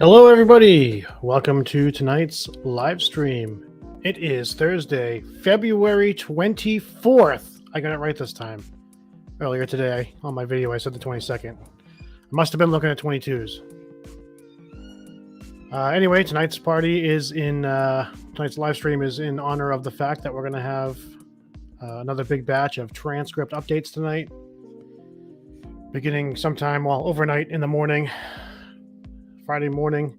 Hello, everybody. Welcome to tonight's live stream. It is Thursday, February 24th. I got it right this time. Earlier today on my video, I said the 22nd. I must have been looking at 22s. Anyway, tonight's party is tonight's live stream is in honor of the fact that we're going to have another big batch of transcript updates tonight, beginning sometime, overnight in the morning. Friday morning,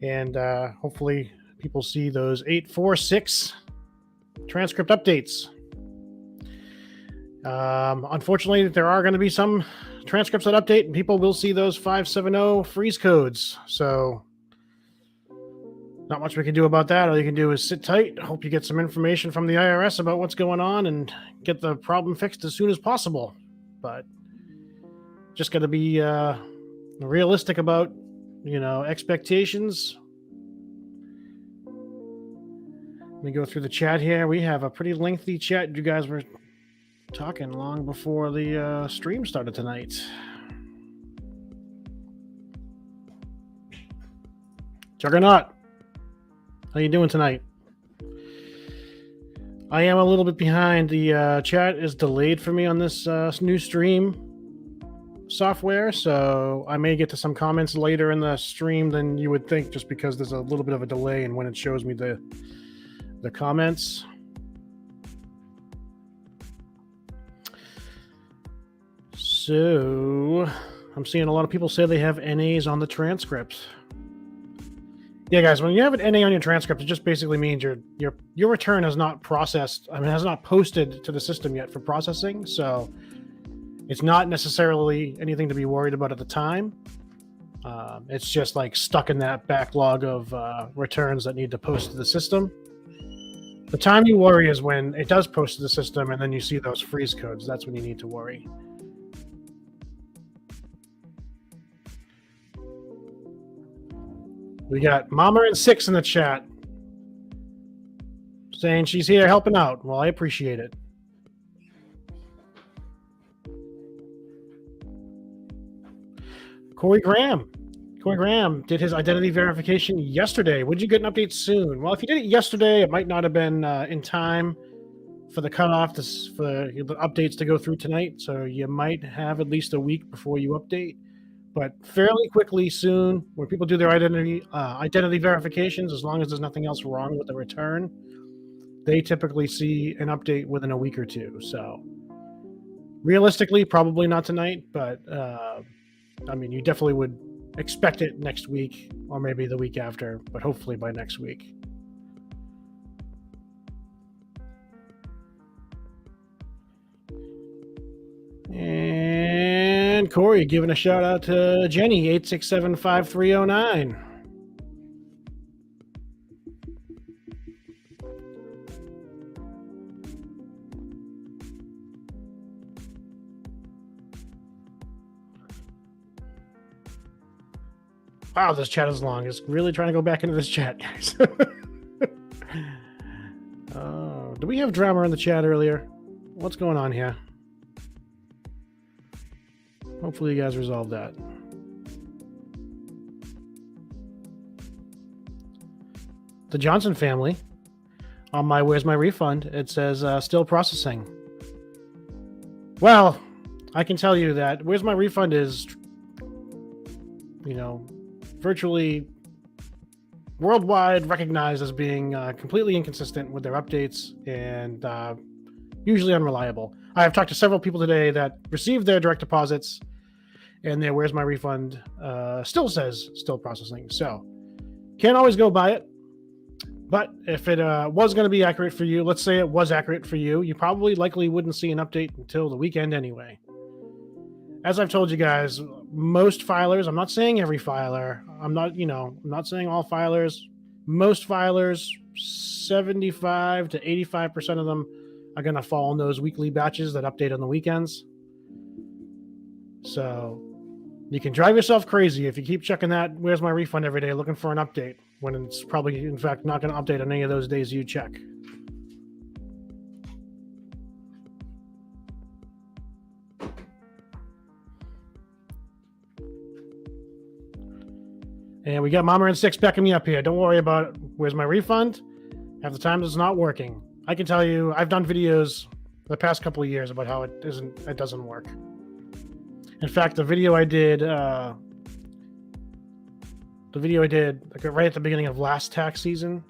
and hopefully people see those 846 transcript updates. Unfortunately, there are going to be some transcripts that update, and people will see those 570 freeze codes. So not much we can do about that. All you can do is sit tight, hope you get some information from the IRS about what's going on, and get the problem fixed as soon as possible. But just got to be realistic about expectations. Let me go through the chat here. We have a pretty lengthy chat. You guys were talking long before the stream started tonight. Juggernaut, how you doing tonight? I am a little bit behind. The chat is delayed for me on this new stream software, so I may get to some comments later in the stream than you would think, just because there's a little bit of a delay in when it shows me the comments. So I'm seeing a lot of people say they have NAs on the transcripts. Yeah, guys, when you have an NA on your transcript, it just basically means your return has not processed. Has not posted to the system yet for processing. So it's not necessarily anything to be worried about at the time. It's just like stuck in that backlog of returns that need to post to the system. The time you worry is when it does post to the system and then you see those freeze codes. That's when you need to worry. We got Mama and Six in the chat saying she's here helping out. Well, I appreciate it. Corey Graham did his identity verification yesterday. Would you get an update soon? Well, if you did it yesterday, it might not have been in time for the cutoff for the updates to go through tonight. So you might have at least a week before you update. But fairly quickly soon, when people do their identity verifications, as long as there's nothing else wrong with the return, they typically see an update within a week or two. So realistically, probably not tonight, but you definitely would expect it next week or maybe the week after, but hopefully by next week. And Corey giving a shout out to Jenny, 8675309. Wow, this chat is long. It's really trying to go back into this chat, guys. Do we have drama in the chat earlier? What's going on here? Hopefully you guys resolve that. The Johnson family, on my Where's My Refund, it says still processing. Well, I can tell you that Where's My Refund is, virtually worldwide recognized as being completely inconsistent with their updates and usually unreliable. I have talked to several people today that received their direct deposits, and their Where's My Refund still says still processing. So can't always go by it. But if it was going to be accurate for you, let's say it was accurate for you, you probably likely wouldn't see an update until the weekend anyway. As I've told you guys, most filers, I'm not saying every filer, I'm not saying all filers, most filers, 75 to 85% of them are going to fall in those weekly batches that update on the weekends. So you can drive yourself crazy if you keep checking that Where's My Refund every day looking for an update, when it's probably, in fact, not going to update on any of those days you check. And we got Mama and Six backing me up here. Don't worry about it. Where's my refund? Half the time it's not working. I can tell you, I've done videos the past couple of years about how it doesn't work. In fact, the video I did like right at the beginning of last tax season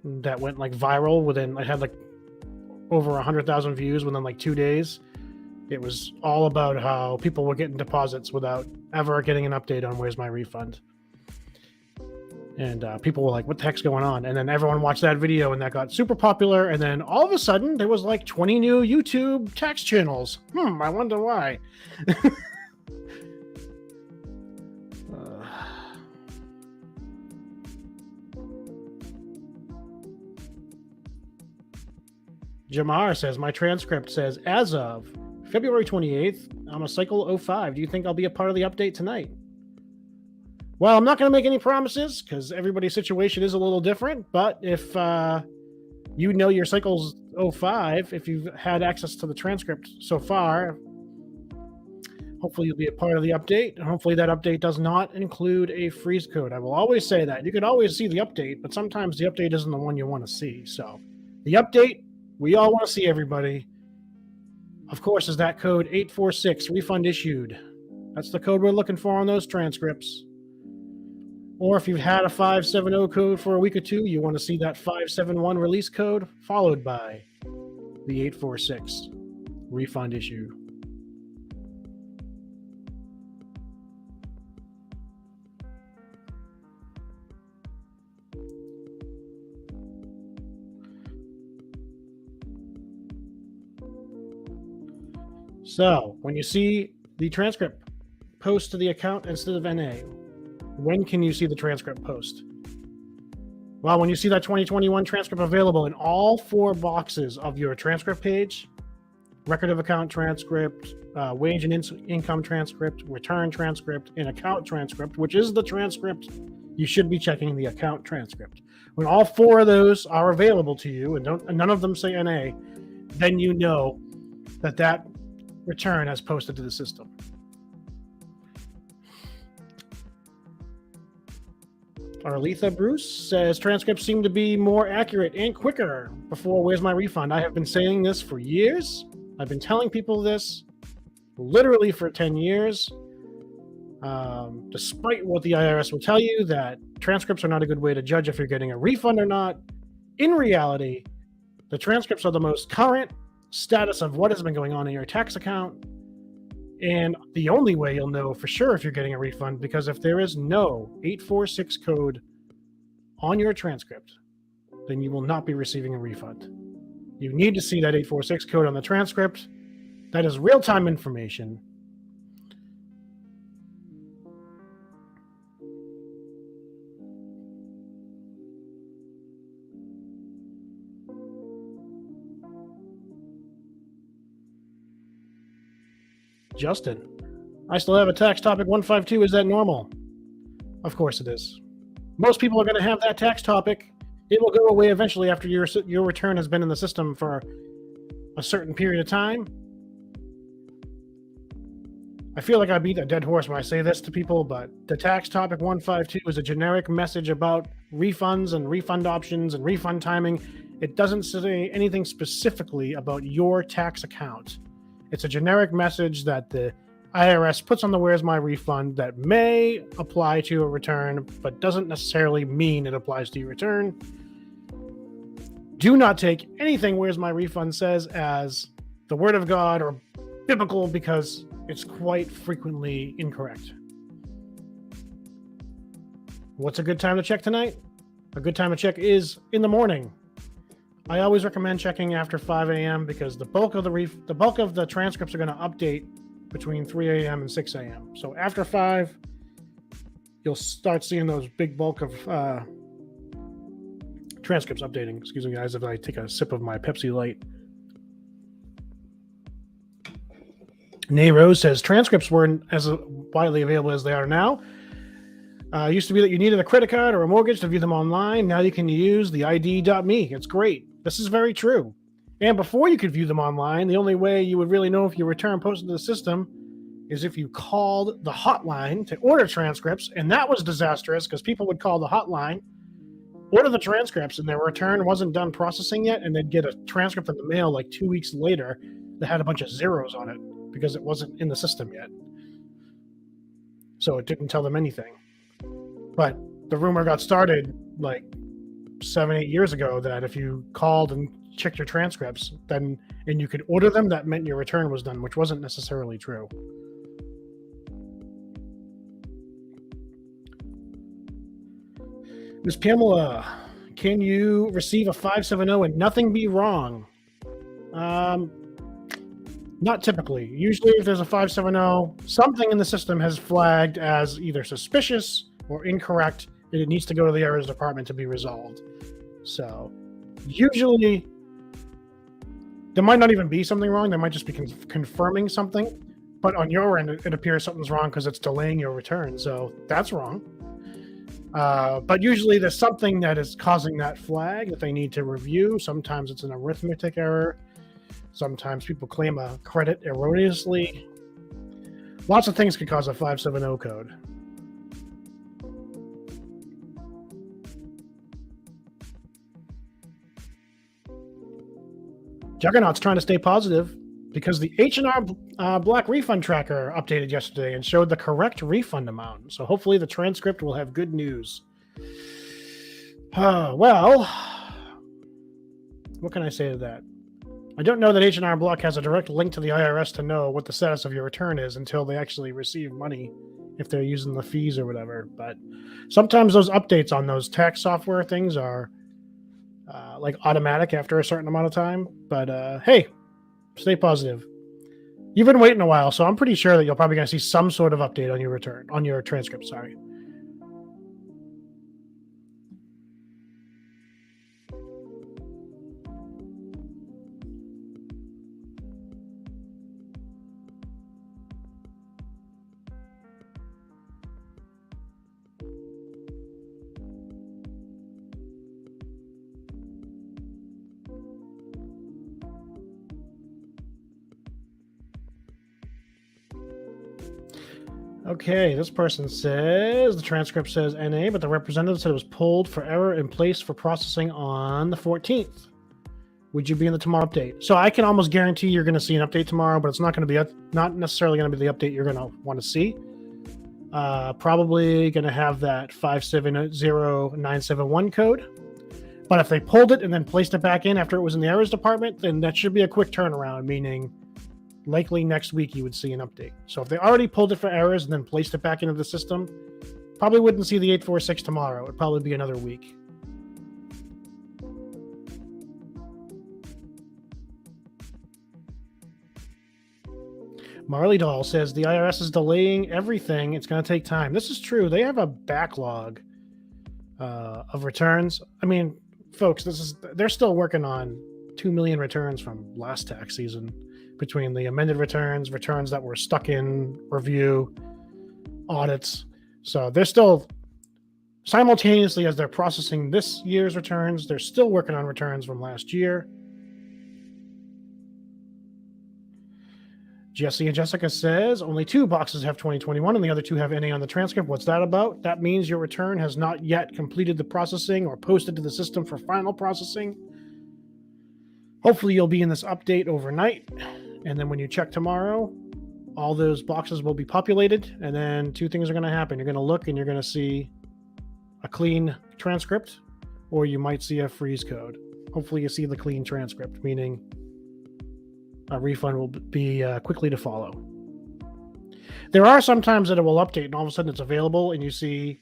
that went like viral within, I had like over 100,000 views within like 2 days. It was all about how people were getting deposits without ever getting an update on where's my refund. And people were like, what the heck's going on? And then everyone watched that video and that got super popular. And then all of a sudden there was like 20 new YouTube tax channels. I wonder why. Jamar says, my transcript says, as of February 28th, I'm a cycle 05. Do you think I'll be a part of the update tonight? Well, I'm not going to make any promises because everybody's situation is a little different. But if you know your cycle's 05, if you've had access to the transcript so far, hopefully you'll be a part of the update. And hopefully that update does not include a freeze code. I will always say that. You can always see the update, but sometimes the update isn't the one you want to see. So the update, we all want to see, everybody. Of course, is that code 846, refund issued. That's the code we're looking for on those transcripts. Or if you've had a 570 code for a week or two, you want to see that 571 release code followed by the 846 refund issue. So when you see the transcript post to the account instead of NA, when can you see the transcript post? Well, when you see that 2021 transcript available in all 4 boxes of your transcript page, record of account transcript, wage and income transcript, return transcript, and account transcript, which is the transcript you should be checking, the account transcript. When all 4 of those are available to you and none of them say NA, then you know that return has posted to the system. Arletha Bruce says transcripts seem to be more accurate and quicker before where's my refund. I have been saying this for years. I've been telling people this literally for 10 years. Despite what the IRS will tell you, that transcripts are not a good way to judge if you're getting a refund or not. In reality, the transcripts are the most current status of what has been going on in your tax account. And the only way you'll know for sure if you're getting a refund, because if there is no 846 code on your transcript, then you will not be receiving a refund. You need to see that 846 code on the transcript. That is real-time information. Justin, I still have a tax topic 152. Is that normal? Of course it is. Most people are going to have that tax topic. It will go away eventually after your return has been in the system for a certain period of time. I feel like I beat a dead horse when I say this to people, but the tax topic 152 is a generic message about refunds and refund options and refund timing. It doesn't say anything specifically about your tax account. It's a generic message that the IRS puts on the where's my refund that may apply to a return, but doesn't necessarily mean it applies to your return. Do not take anything where's my refund says as the word of God or biblical, because it's quite frequently incorrect. What's a good time to check tonight? A good time to check is in the morning. I always recommend checking after 5 a.m. because the bulk of the transcripts are going to update between 3 a.m. and 6 a.m. So after 5, you'll start seeing those big bulk of transcripts updating. Excuse me, guys, if I take a sip of my Pepsi Light. Nay Rose says transcripts weren't as widely available as they are now. It used to be that you needed a credit card or a mortgage to view them online. Now you can use the ID.me. It's great. This is very true. And before you could view them online, the only way you would really know if your return posted to the system is if you called the hotline to order transcripts, and that was disastrous because people would call the hotline, order the transcripts, and their return wasn't done processing yet, and they'd get a transcript in the mail like 2 weeks later that had a bunch of zeros on it because it wasn't in the system yet. So it didn't tell them anything. But the rumor got started like 7-8 years ago that if you called and checked your transcripts, then and you could order them, that meant your return was done, which wasn't necessarily true. Ms. Pamela, can you receive a 570 and nothing be wrong? Not typically. Usually if there's a 570, something in the system has flagged as either suspicious or incorrect, and it needs to go to the errors department to be resolved. So usually there might not even be something wrong. There might just be confirming something. But on your end, it appears something's wrong because it's delaying your return. So that's wrong. But usually there's something that is causing that flag that they need to review. Sometimes it's an arithmetic error. Sometimes people claim a credit erroneously. Lots of things could cause a 570 code. Juggernaut's trying to stay positive because the H&R Block refund tracker updated yesterday and showed the correct refund amount. So hopefully the transcript will have good news. Well, what can I say to that? I don't know that H&R Block has a direct link to the IRS to know what the status of your return is until they actually receive money, if they're using the fees or whatever. But sometimes those updates on those tax software things are like automatic after a certain amount of time. But hey, stay positive. You've been waiting a while, so I'm pretty sure that you're probably going to see some sort of update on your return, on your transcript, sorry. Okay, this person says the transcript says NA, but the representative said it was pulled for error in place for processing on the 14th. Would you be in the tomorrow update? So I can almost guarantee you're going to see an update tomorrow, but it's not going to be not necessarily going to be the update you're going to want to see. Probably going to have that 570971 code. But if they pulled it and then placed it back in after it was in the errors department, then that should be a quick turnaround, meaning likely next week you would see an update. So if they already pulled it for errors and then placed it back into the system, probably wouldn't see the 846 tomorrow. It would probably be another week. Marley Doll says the IRS is delaying everything. It's going to take time. This is true. They have a backlog of returns. I mean, folks, they're still working on 2 million returns from last tax season, between the amended returns, returns that were stuck in review, audits. So they're still, simultaneously as they're processing this year's returns, they're still working on returns from last year. Jesse and Jessica says, only 2 boxes have 2021 and the other 2 have NA on the transcript. What's that about? That means your return has not yet completed the processing or posted to the system for final processing. Hopefully you'll be in this update overnight. And then when you check tomorrow, all those boxes will be populated. And then 2 things are going to happen. You're going to look and you're going to see a clean transcript, or you might see a freeze code. Hopefully you see the clean transcript, meaning a refund will be quickly to follow. There are some times that it will update and all of a sudden it's available and you see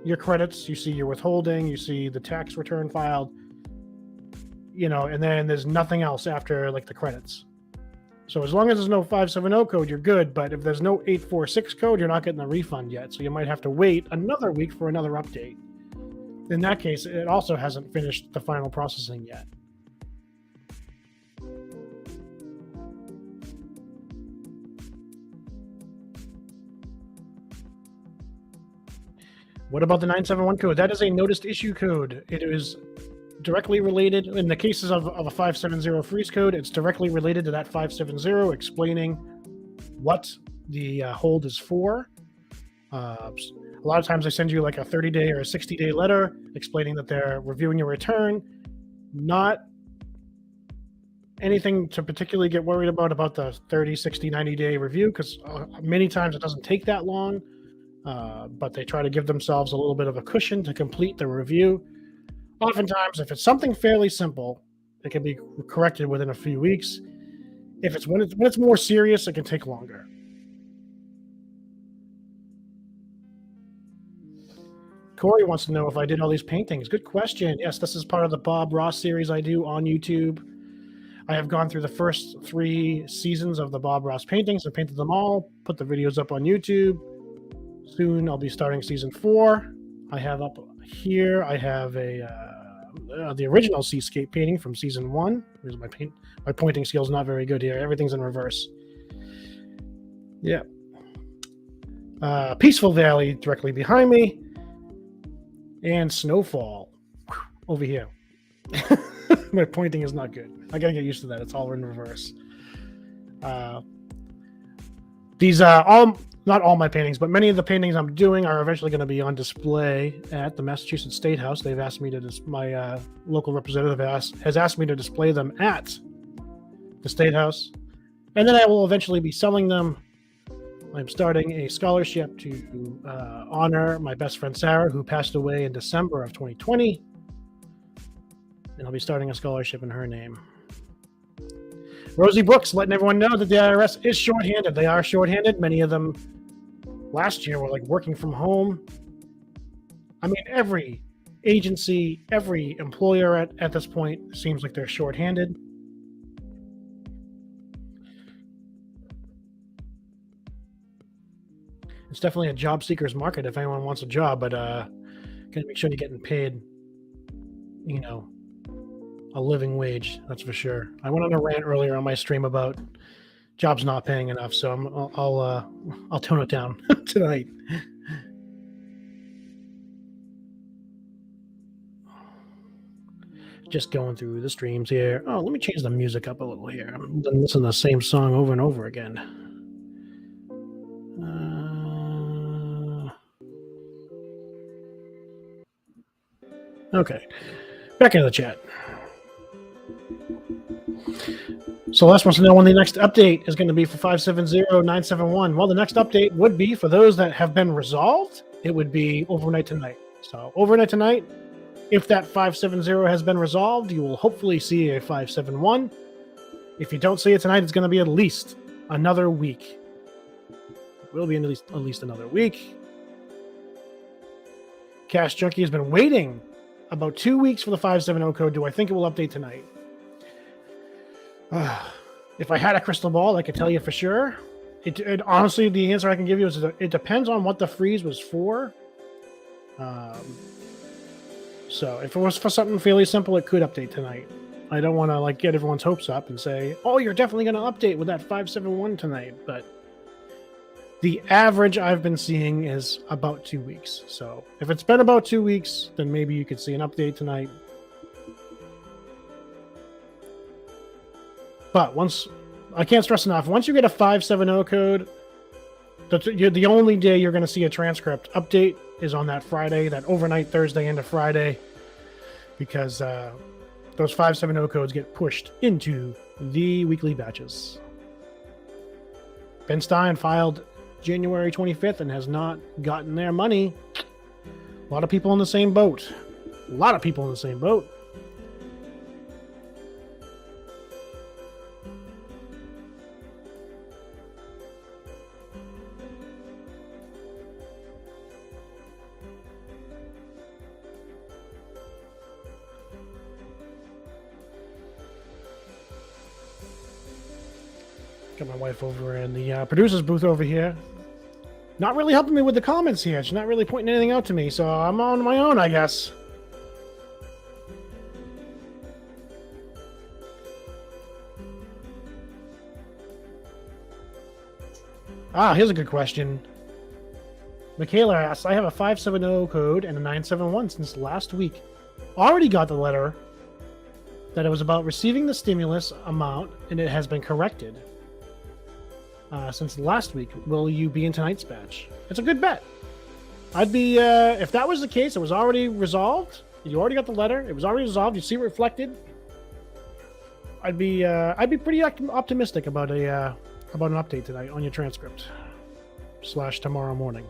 your credits, you see your withholding, you see the tax return filed, and then there's nothing else after like the credits. So as long as there's no 570 code, you're good. But if there's no 846 code, you're not getting the refund yet. So you might have to wait another week for another update. In that case, it also hasn't finished the final processing yet. What about the 971 code? That is a noticed issue code. It is directly related, in the cases of a 570 freeze code, it's directly related to that 570, explaining what the hold is for. A lot of times they send you like a 30-day or a 60-day letter explaining that they're reviewing your return. Not anything to particularly get worried about the 30, 60, 90-day review, because many times it doesn't take that long, but they try to give themselves a little bit of a cushion to complete the review. Oftentimes, if it's something fairly simple, it can be corrected within a few weeks. If it's when it's more serious, it can take longer. Corey wants to know if I did all these paintings. Good question. Yes, this is part of the Bob Ross series I do on YouTube. I have gone through the first 3 seasons of the Bob Ross paintings and painted them all, put the videos up on YouTube. Soon I'll be starting season 4. I have up here, I have the original seascape painting from season 1. Here's my pointing skills not very good here. Everything's in reverse. Yeah. Peaceful Valley directly behind me. And Snowfall over here. My pointing is not good. I gotta get used to that. It's all in reverse. These are all, not all my paintings, but many of the paintings I'm doing are eventually going to be on display at the Massachusetts State House. They've asked me to, my local representative has asked me to display them at the State House. And then I will eventually be selling them. I'm starting a scholarship to honor my best friend Sarah, who passed away in December of 2020. And I'll be starting a scholarship in her name. Rosie Brooks letting everyone know that the IRS is shorthanded. They are shorthanded. Many of them last year were like working from home. I mean, every agency, every employer at this point seems like they're shorthanded. It's definitely a job seeker's market if anyone wants a job, but gotta make sure you're getting paid, a living wage. That's for sure. I went on a rant earlier on my stream about jobs not paying enough, so I'll tone it down tonight. Just going through the streams here. Oh, let me change the music up a little here. I'm listening to the same song over and over again. Okay, back into the chat. Celeste wants to know when the next update is going to be for 570-971. Well, the next update would be for those that have been resolved. It would be overnight tonight. So overnight tonight, if that 570 has been resolved, you will hopefully see a 571. If you don't see it tonight, it's going to be at least another week. It will be at least another week. Cash Junkie has been waiting about 2 weeks for the 570 code. Do I think it will update tonight? If I had a crystal ball, I could tell you for sure. It honestly, the answer I can give you is it depends on what the freeze was for. So if it was for something fairly simple, it could update tonight. I don't want to get everyone's hopes up and say, oh, you're definitely going to update with that 571 tonight. But the average I've been seeing is about 2 weeks. So if it's been about 2 weeks, then maybe you could see an update tonight. But I can't stress enough, once you get a 570 code, the only day you're going to see a transcript update is on that Friday, that overnight Thursday into Friday, because those 570 codes get pushed into the weekly batches. Ben Stein filed January 25th and has not gotten their money. A lot of people in the same boat. Got my wife over in the producer's booth over here. Not really helping me with the comments here. She's not really pointing anything out to me, so I'm on my own, I guess. Here's a good question. Michaela asks, I have a 570 code and a 971 since last week. Already got the letter that it was about receiving the stimulus amount and it has been corrected. since last week. Will you be in tonight's batch? It's a good bet. I'd be if that was the case. It was already resolved. You already got the letter. It was already resolved. You see it reflected. I'd be pretty optimistic about an update tonight on your transcript / tomorrow morning.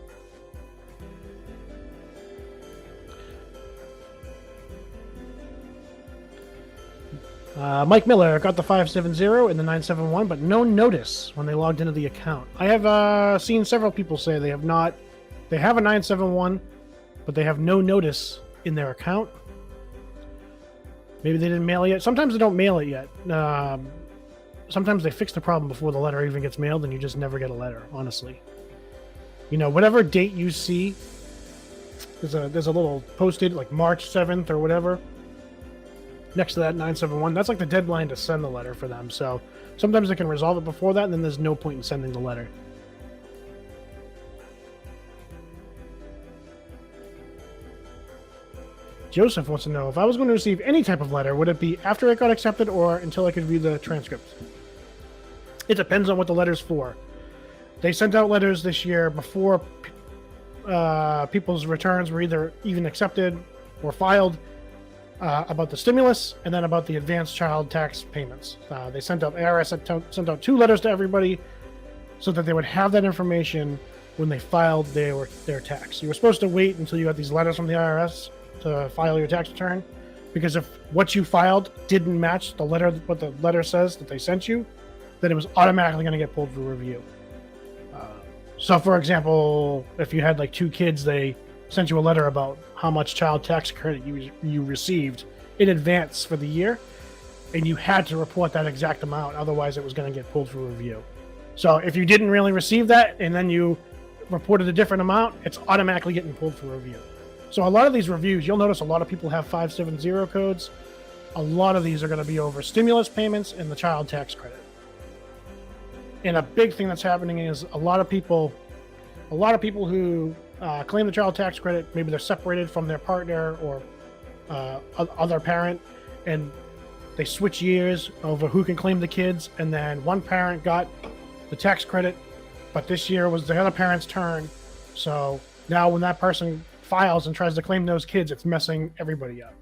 Mike Miller got the 570 and the 971, but no notice when they logged into the account. I have seen several people say they have not. They have a 971, but they have no notice in their account. Maybe they didn't mail it yet. Sometimes they don't mail it yet. Sometimes they fix the problem before the letter even gets mailed, and you just never get a letter, honestly. You know, whatever date you see, there's a little posted, like March 7th or whatever, next to that 971. That's like the deadline to send the letter for them. So sometimes they can resolve it before that, and then there's no point in sending the letter. Joseph wants to know, if I was going to receive any type of letter, would it be after it got accepted or until I could view the transcript? It depends on what the letter's for. They sent out letters this year before people's returns were either even accepted or filed about the stimulus and then about the advanced child tax payments. They sent out, IRS sent out 2 letters to everybody so that they would have that information when they filed their tax. You were supposed to wait until you got these letters from the IRS to file your tax return, because if what you filed didn't match the letter, what the letter says that they sent you, then it was automatically going to get pulled for review. So for example, if you had like 2 kids, they sent you a letter about how much child tax credit you received in advance for the year, and you had to report that exact amount, otherwise it was going to get pulled for review. So if you didn't really receive that and then you reported a different amount, it's automatically getting pulled for review. So a lot of these reviews, you'll notice a lot of people have 570 codes. A lot of these are going to be over stimulus payments and the child tax credit. And a big thing that's happening is a lot of people who claim the child tax credit, maybe they're separated from their partner or other parent, and they switch years over who can claim the kids, and then one parent got the tax credit, but this year was the other parent's turn. So now when that person files and tries to claim those kids, it's messing everybody up.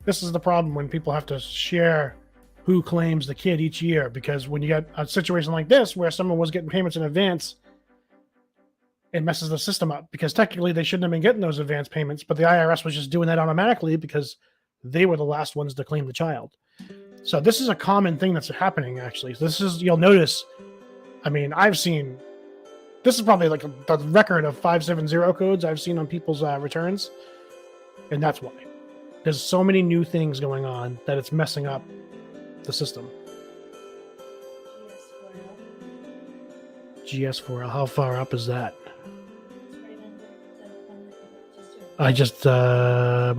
This is the problem when people have to share who claims the kid each year, because when you get a situation like this where someone was getting payments in advance, it messes the system up, because technically they shouldn't have been getting those advance payments, but the IRS was just doing that automatically because they were the last ones to claim the child. So this is a common thing that's happening, actually. So you'll notice, I mean, this is probably like the record of 570 codes I've seen on people's returns. And that's why. There's so many new things going on that it's messing up the system. GS4L, how far up is that? I just, ooh.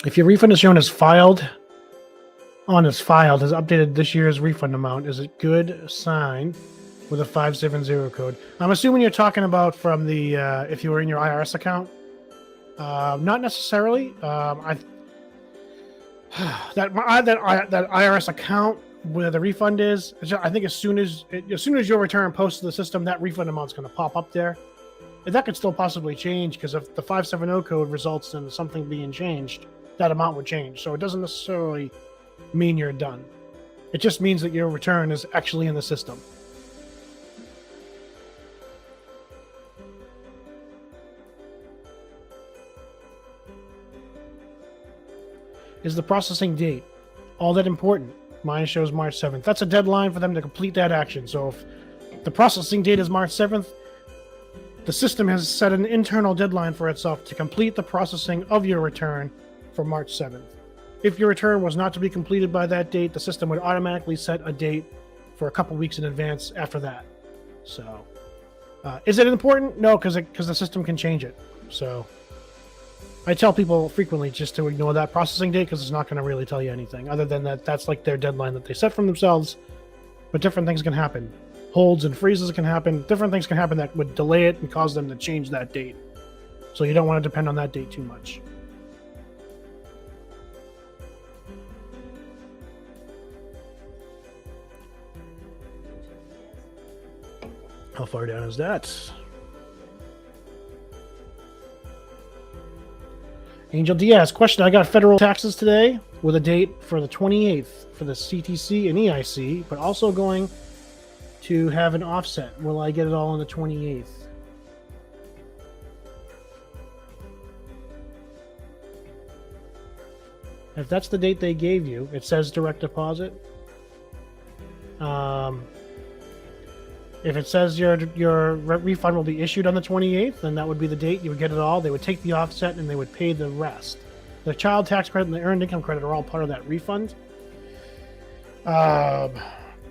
If your refund is shown as filed, has updated this year's refund amount, is it good sign with a 570 code? I'm assuming you're talking about from the, if you were in your IRS account. Not necessarily. That IRS account where the refund is, I think as soon as your return posts to the system, that refund amount's going to pop up there. And that could still possibly change, because if the 570 code results in something being changed, that amount would change. So it doesn't necessarily mean you're done. It just means that your return is actually in the system. Is the processing date all that important? Mine shows March 7th. That's a deadline for them to complete that action. So if the processing date is March 7th, the system has set an internal deadline for itself to complete the processing of your return for March 7th. If your return was not to be completed by that date, the system would automatically set a date for a couple weeks in advance after that. So, is it important? No, because the system can change it. So, I tell people frequently just to ignore that processing date, because it's not going to really tell you anything other than that's like their deadline that they set for themselves. But different things can happen. Holds and freezes can happen. Different things can happen that would delay it and cause them to change that date. So you don't want to depend on that date too much. How far down is that? Angel Diaz, question. I got federal taxes today with a date for the 28th for the CTC and EIC, but also going to have an offset. Will I get it all on the 28th? If that's the date they gave you, it says direct deposit. If it says your refund will be issued on the 28th, then that would be the date. You would get it all. They would take the offset and they would pay the rest. The child tax credit and the earned income credit are all part of that refund. The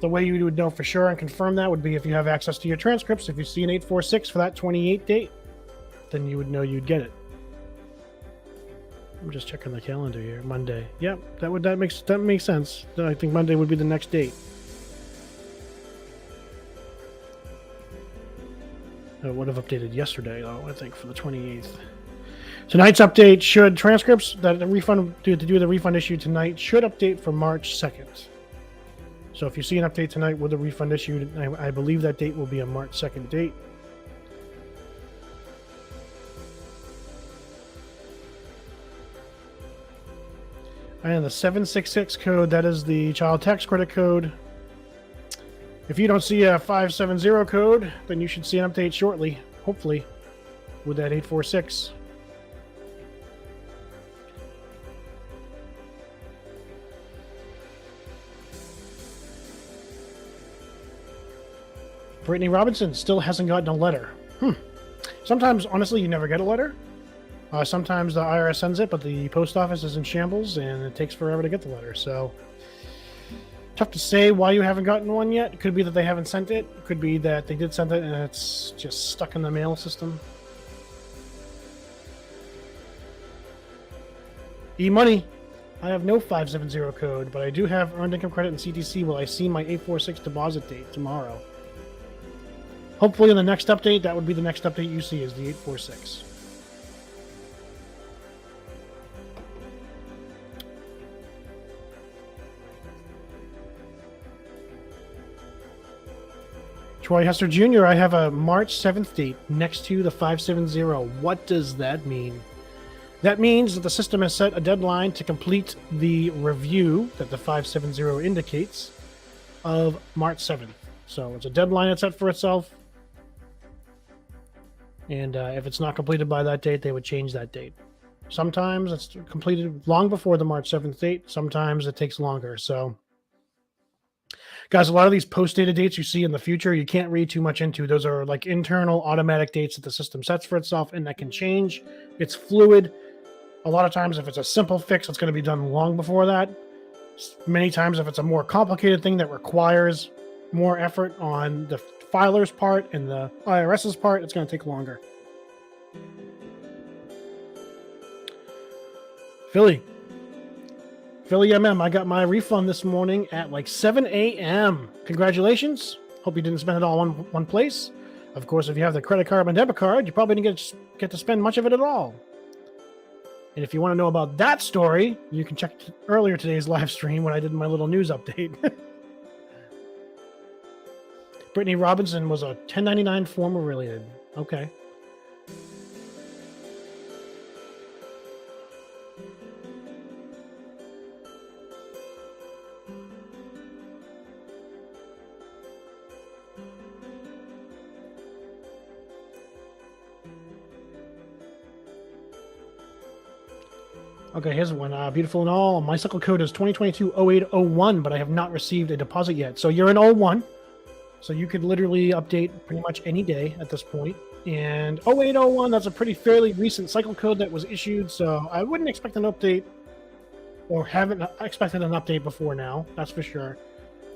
way you would know for sure and confirm that would be if you have access to your transcripts. If you see an 846 for that 28 date, then you would know you'd get it. I'm just checking the calendar here. Monday. Yep, that makes sense. I think Monday would be the next date. It would have updated yesterday, though, I think, for the 28th. Tonight's update should transcripts that the refund to do the refund issue tonight should update for March 2nd. So if you see an update tonight with the refund issued, I believe that date will be a March 2nd date. And the 766 code, that is the child tax credit code. If you don't see a 570 code, then you should see an update shortly, hopefully, with that 846. Brittany Robinson still hasn't gotten a letter. Sometimes, honestly, you never get a letter. Sometimes the IRS sends it, but the post office is in shambles, and it takes forever to get the letter. So, tough to say why you haven't gotten one yet. It could be that they haven't sent it. It could be that they did send it, and it's just stuck in the mail system. E-money. I have no 570 code, but I do have earned income credit and CTC. Will I see my 846 deposit date tomorrow? Hopefully in the next update, that would be the next update you see is the 846. Troy Hester Jr., I have a March 7th date next to the 570. What does that mean? That means that the system has set a deadline to complete the review that the 570 indicates of March 7th. So it's a deadline it's set for itself. And if it's not completed by that date, they would change that date. Sometimes it's completed long before the March 7th date. Sometimes it takes longer. So, guys, a lot of these post-dated dates you see in the future, you can't read too much into. Those are like internal automatic dates that the system sets for itself, and that can change. It's fluid. A lot of times, if it's a simple fix, it's going to be done long before that. Many times, if it's a more complicated thing that requires more effort on the filer's part and the IRS's part, it's going to take longer. Philly MM, I got my refund this morning at like 7 a.m. Congratulations. Hope you didn't spend it all in one place. Of course, if you have the credit card and debit card, you probably didn't get to spend much of it at all. And if you want to know about that story, you can check earlier today's live stream when I did my little news update. Brittany Robinson was a 1099 form related. Okay. Okay, here's one. Beautiful and all. My cycle code is 2022-0801, but I have not received a deposit yet. So you're in 01. So you could literally update pretty much any day at this point. And 0801, that's a pretty fairly recent cycle code that was issued. So I wouldn't expect an update, or haven't expected an update before now. That's for sure.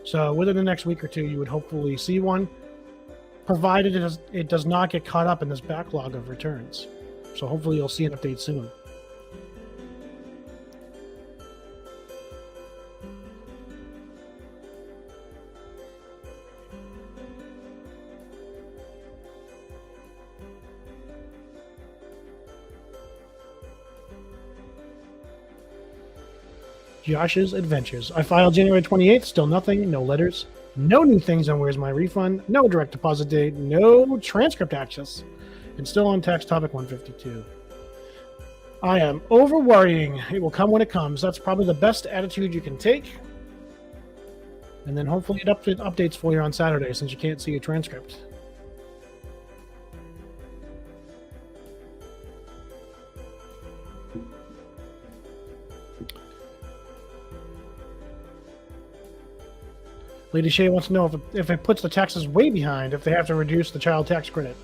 So within the next week or two, you would hopefully see one, provided it does not get caught up in this backlog of returns. So hopefully you'll see an update soon. Josh's Adventures. I filed January 28th, still nothing, no letters, no new things on Where's My Refund, no direct deposit date, no transcript access, and still on tax topic 152. I am over worrying. It will come when it comes. That's probably the best attitude you can take. And then hopefully it updates for you on Saturday since you can't see a transcript. Lady Shay wants to know if it puts the taxes way behind, if they have to reduce the child tax credit.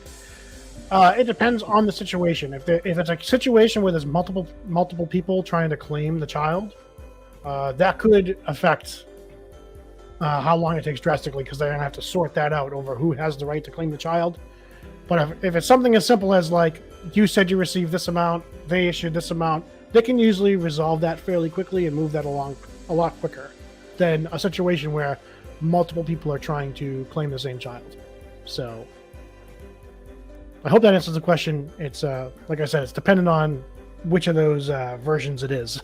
It depends on the situation. If it's a situation where there's multiple people trying to claim the child, that could affect how long it takes drastically, because they're going to have to sort that out over who has the right to claim the child. But if it's something as simple as, like, you said you received this amount, they issued this amount, they can usually resolve that fairly quickly and move that along a lot quicker than a situation where multiple people are trying to claim the same child. So I hope that answers the question. It's like I said, it's dependent on which of those versions it is.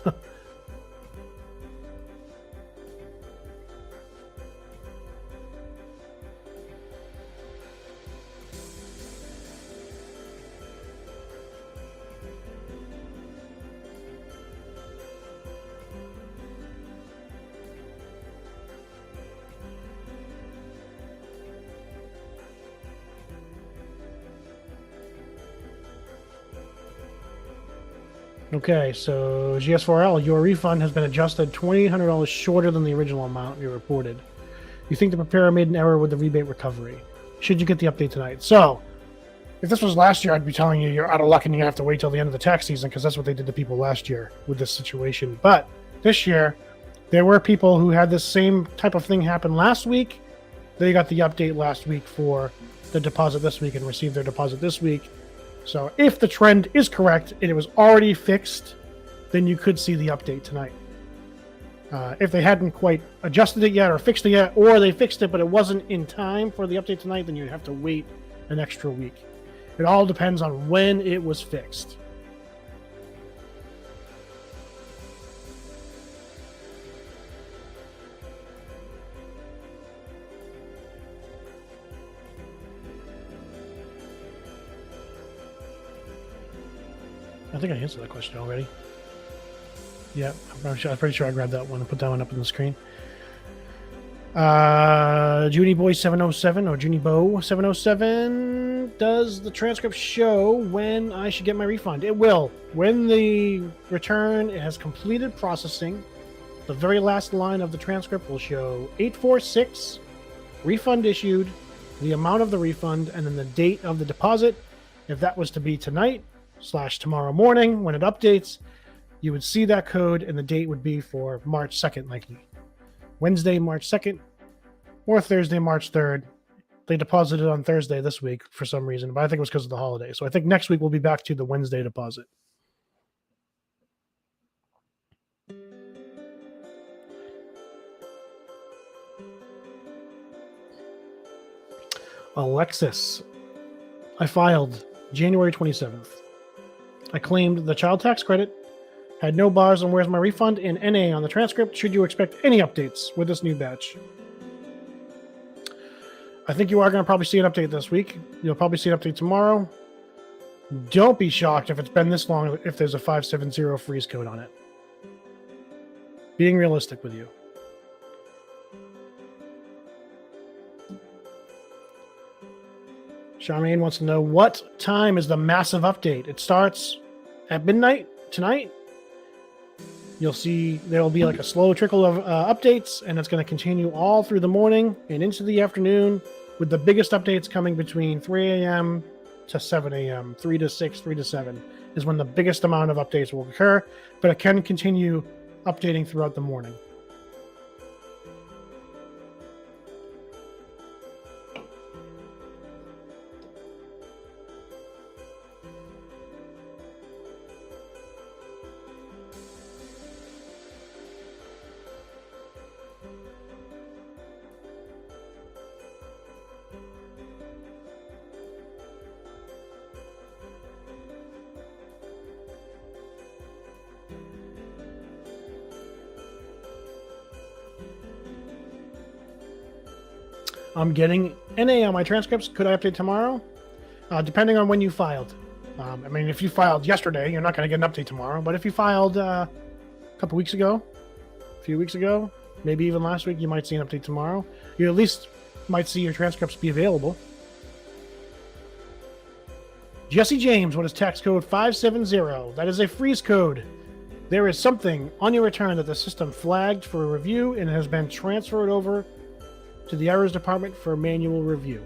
Okay, so GS4L, your refund has been adjusted $2,800 shorter than the original amount you reported. You think the preparer made an error with the rebate recovery. Should you get the update tonight? So, if this was last year, I'd be telling you you're out of luck and you have to wait till the end of the tax season, because that's what they did to people last year with this situation. But this year, there were people who had this same type of thing happen last week. They got the update last week for the deposit this week and received their deposit this week. So if the trend is correct and it was already fixed, then you could see the update tonight. If they hadn't quite adjusted it yet or fixed it yet, or they fixed it but it wasn't in time for the update tonight, then you'd have to wait an extra week. It all depends on when it was fixed. I think I answered that question already. Yeah, I'm pretty sure I grabbed that one and put that one up on the screen. JuniBoy707 or JuniBo707, does the transcript show when I should get my refund? It will. When the return has completed processing, the very last line of the transcript will show 846, refund issued, the amount of the refund, and then the date of the deposit. If that was to be tonight / tomorrow morning when it updates, you would see that code and the date would be for March 2nd, likely Wednesday, March 2nd, or Thursday, March 3rd. They deposited on Thursday this week for some reason, but I think it was because of the holiday. So I think next week we'll be back to the Wednesday deposit. Alexis, I filed January 27th. I claimed the child tax credit, had no bars on Where's My Refund, and NA on the transcript. Should you expect any updates with this new batch? I think you are going to probably see an update this week. You'll probably see an update tomorrow. Don't be shocked if it's been this long if there's a 570 freeze code on it. Being realistic with you. Charmaine wants to know, what time is the massive update? It starts at midnight tonight. You'll see there will be like a slow trickle of updates, and it's going to continue all through the morning and into the afternoon, with the biggest updates coming between 3 a.m. to 7 a.m. 3 to 6, 3 to 7 is when the biggest amount of updates will occur, but it can continue updating throughout the morning. I'm getting NA on my transcripts. Could I update tomorrow? Depending on when you filed. I mean, if you filed yesterday, you're not going to get an update tomorrow. But if you filed a couple weeks ago, a few weeks ago, maybe even last week, you might see an update tomorrow. You at least might see your transcripts be available. Jesse James, what is tax code 570? That is a freeze code. There is something on your return that the system flagged for a review and has been transferred over to the errors department for manual review.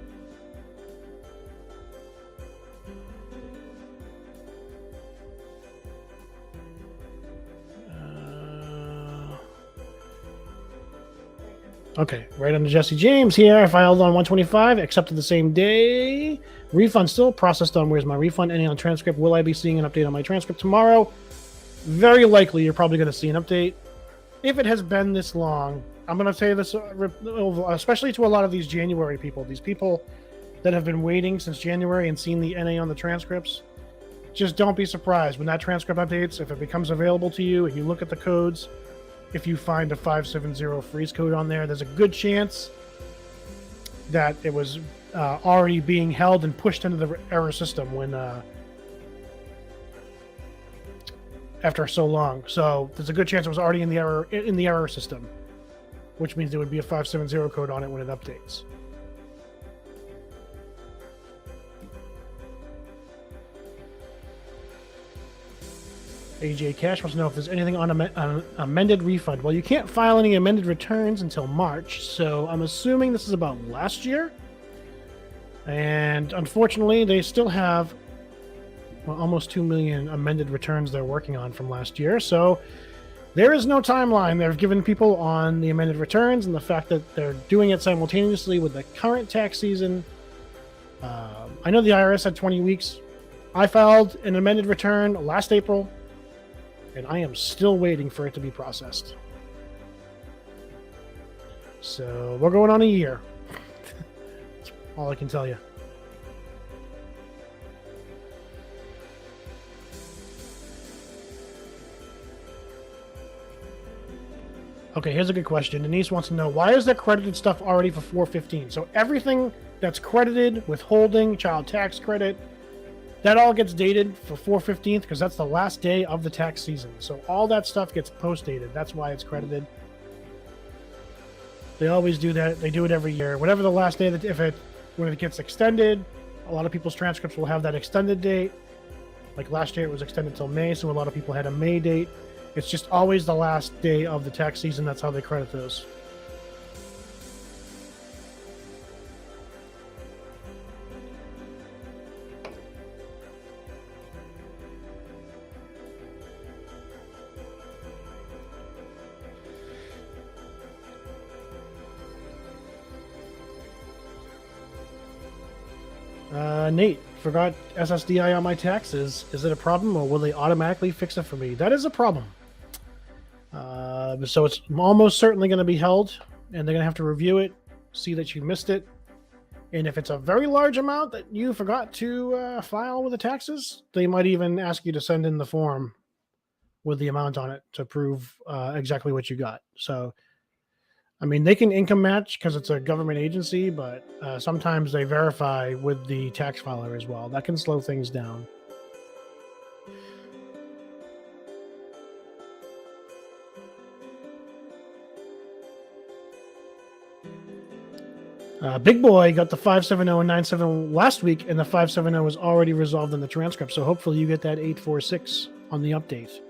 Okay, right under Jesse James here. I filed on 125, accepted the same day. Refund still processed on. Where's my refund? Any on transcript? Will I be seeing an update on my transcript tomorrow? Very likely you're probably going to see an update. If it has been this long, I'm going to say this, especially to a lot of these January people, these people that have been waiting since January and seen the NA on the transcripts. Just don't be surprised when that transcript updates, if it becomes available to you, and you look at the codes. If you find a 570 freeze code on there, there's a good chance that it was already being held and pushed into the error system when after so long. So there's a good chance it was already in the error system, which means there would be a 570 code on it when it updates. AJ Cash wants to know if there's anything on amended refund. Well, you can't file any amended returns until March, so I'm assuming this is about last year. And unfortunately, they still have almost 2 million amended returns they're working on from last year. So there is no timeline they've given people on the amended returns, and the fact that they're doing it simultaneously with the current tax season. I know the IRS had 20 weeks. I filed an amended return last April, and I am still waiting for it to be processed. So we're going on a year. That's all I can tell you. Okay, here's a good question. Denise wants to know, why is there credited stuff already for 415? So everything that's credited, withholding, child tax credit, that all gets dated for 4/15 because that's the last day of the tax season. So all that stuff gets post-dated. That's why it's credited. They always do that. They do it every year. Whatever the last day, when it gets extended, a lot of people's transcripts will have that extended date. Like last year, it was extended till May, so a lot of people had a May date. It's just always the last day of the tax season. That's how they credit those. Nate, forgot SSDI on my taxes. Is it a problem, or will they automatically fix it for me? That is a problem. So it's almost certainly going to be held, and they're going to have to review it, see that you missed it. And if it's a very large amount that you forgot to file with the taxes, they might even ask you to send in the form with the amount on it to prove exactly what you got. So, I mean, they can income match because it's a government agency, but sometimes they verify with the tax filer as well. That can slow things down. Big Boy got the 570 and 97 last week, and the 570 was already resolved in the transcript. So hopefully you get that 846 on the update.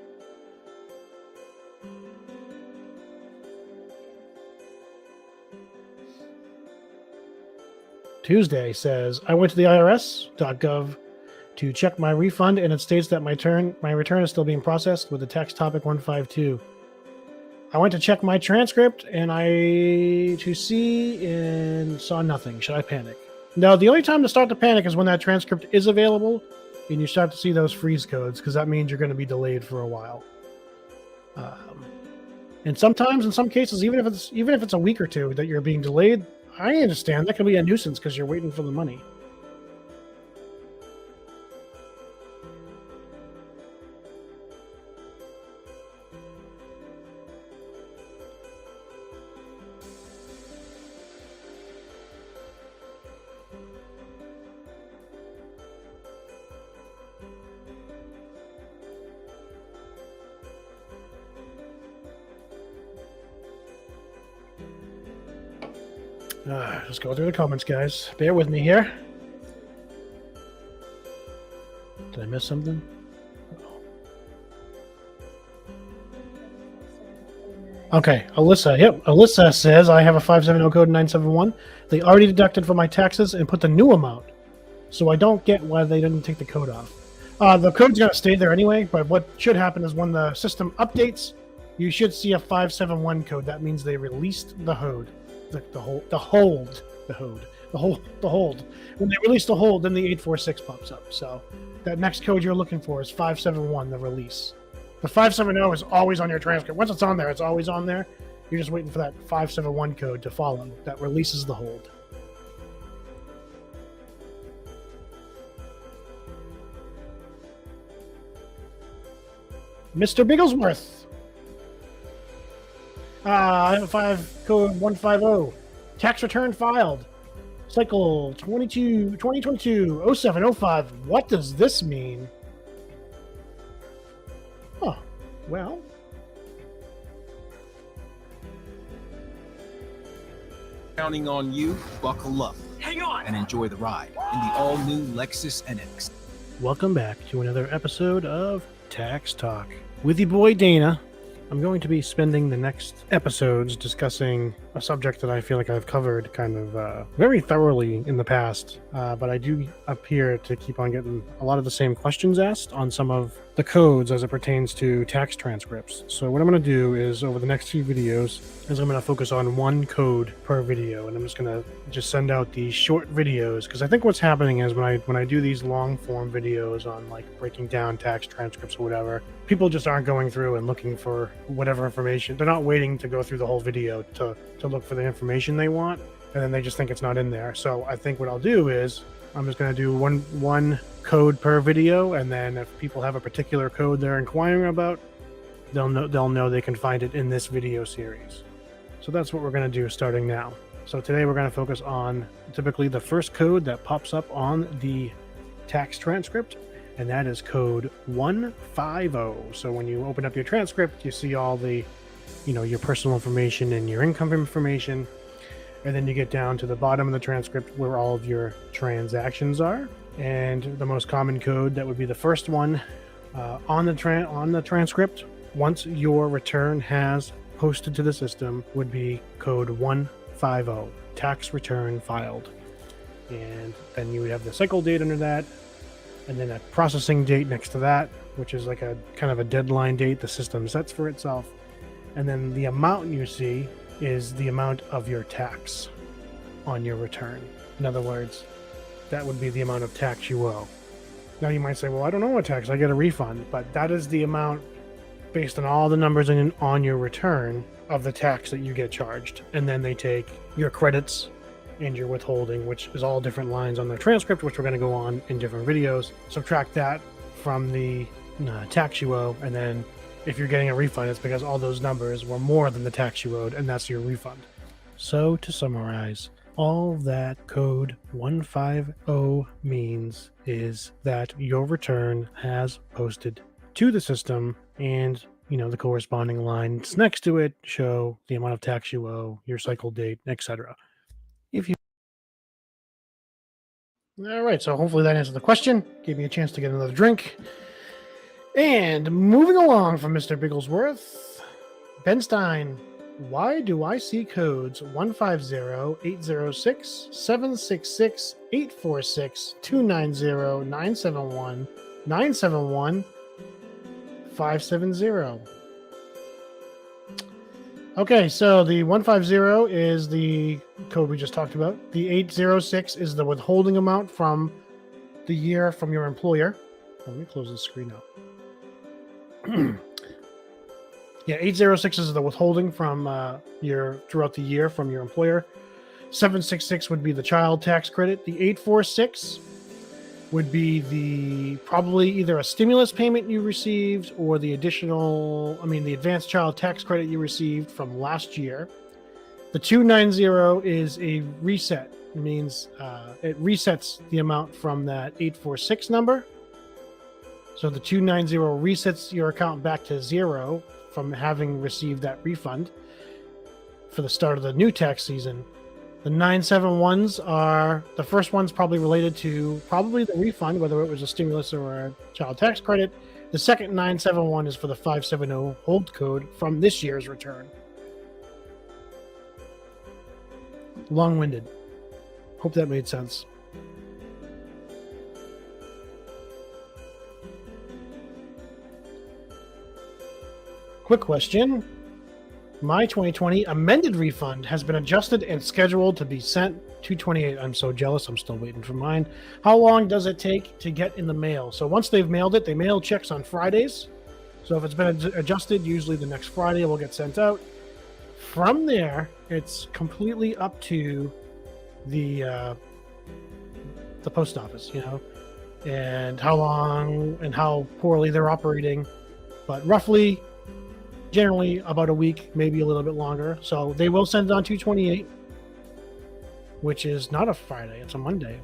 Tuesday says, I went to the IRS.gov to check my refund, and it states that my return is still being processed with the tax topic 152. I went to check my transcript and saw nothing. Should I panic? No, the only time to start to panic is when that transcript is available and you start to see those freeze codes, because that means you're going to be delayed for a while. And sometimes, in some cases, even if it's a week or two that you're being delayed, I understand that can be a nuisance because you're waiting for the money. Let's go through the comments, guys. Bear with me here. Did I miss something? Okay, Alyssa. Yep, Alyssa says I have a 570 code in 971. They already deducted from my taxes and put the new amount. So I don't get why they didn't take the code off. The code's going to stay there anyway, but what should happen is when the system updates, you should see a 571 code. That means they released the hold. The hold. When they release the hold, then the 846 pops up. So that next code you're looking for is 571, the release. The 570 is always on your transcript. Once it's on there, it's always on there. You're just waiting for that 571 code to follow. That releases the hold. Mr. Bigglesworth. I have a 5 code 150. Tax return filed. Cycle 2022 0705. What does this mean? Oh, well. Counting on you, buckle up. Hang on! And enjoy the ride in the all-new Lexus NX. Welcome back to another episode of Tax Talk. With your boy Dana. I'm going to be spending the next episodes discussing a subject that I feel like I've covered kind of very thoroughly in the past, but I do appear to keep on getting a lot of the same questions asked on some of the codes as it pertains to tax transcripts. So what I'm going to do is over the next few videos is I'm going to focus on one code per video, and I'm just going to send out these short videos because I think what's happening is when I do these long form videos on like breaking down tax transcripts or whatever, people just aren't going through and looking for whatever information. They're not waiting to go through the whole video to look for the information they want, and then they just think it's not in there. So I think what I'll do is I'm just going to do one code per video, and then if people have a particular code they're inquiring about, they'll know they can find it in this video series. So that's what we're going to do starting now. So today we're going to focus on typically the first code that pops up on the tax transcript, and that is code 150. So when you open up your transcript, you see all the, your personal information and your income information, and then you get down to the bottom of the transcript where all of your transactions are. And the most common code that would be the first one on the transcript, once your return has posted to the system, would be code 150, tax return filed. And then you would have the cycle date under that, and then a processing date next to that, which is like a kind of a deadline date the system sets for itself. And then the amount you see is the amount of your tax on your return. In other words, that would be the amount of tax you owe. Now you might say, well, I don't know what tax, I get a refund, but that is the amount based on all the numbers on your return of the tax that you get charged. And then they take your credits and your withholding, which is all different lines on the transcript, which we're going to go on in different videos. Subtract that from the tax you owe, and then if you're getting a refund, it's because all those numbers were more than the tax you owed, and that's your refund. So to summarize, all that code 150 means is that your return has posted to the system, and the corresponding lines next to it show the amount of tax you owe, your cycle date, etc. All right, so hopefully that answered the question. Gave me a chance to get another drink. And moving along from Mr. Bigglesworth, Ben Stein, why do I see codes 150, 806, 766, 846, 290, 971, 971, 570? Okay, so the 150 is the code we just talked about. The 806 is the withholding amount from the year from your employer. Let me close the screen out. Yeah, 806 is the withholding from throughout the year from your employer. 766 would be the child tax credit. The 846 would be probably either a stimulus payment you received or the advanced child tax credit you received from last year. The 290 is a reset. It means it resets the amount from that 846 number. So the 290 resets your account back to zero from having received that refund for the start of the new tax season. The 971s are, the first one's probably related to the refund, whether it was a stimulus or a child tax credit. The second 971 is for the 570 hold code from this year's return. Long-winded. Hope that made sense. Quick question. My 2020 amended refund has been adjusted and scheduled to be sent 2/28. I'm so jealous. I'm still waiting for mine. How long does it take to get in the mail? So once they've mailed it, they mail checks on Fridays. So if it's been adjusted, usually the next Friday it will get sent out. From there, it's completely up to the post office, and how long and how poorly they're operating. But roughly, generally about a week, maybe a little bit longer. So they will send it on 2/28, which is not a Friday, it's a Monday.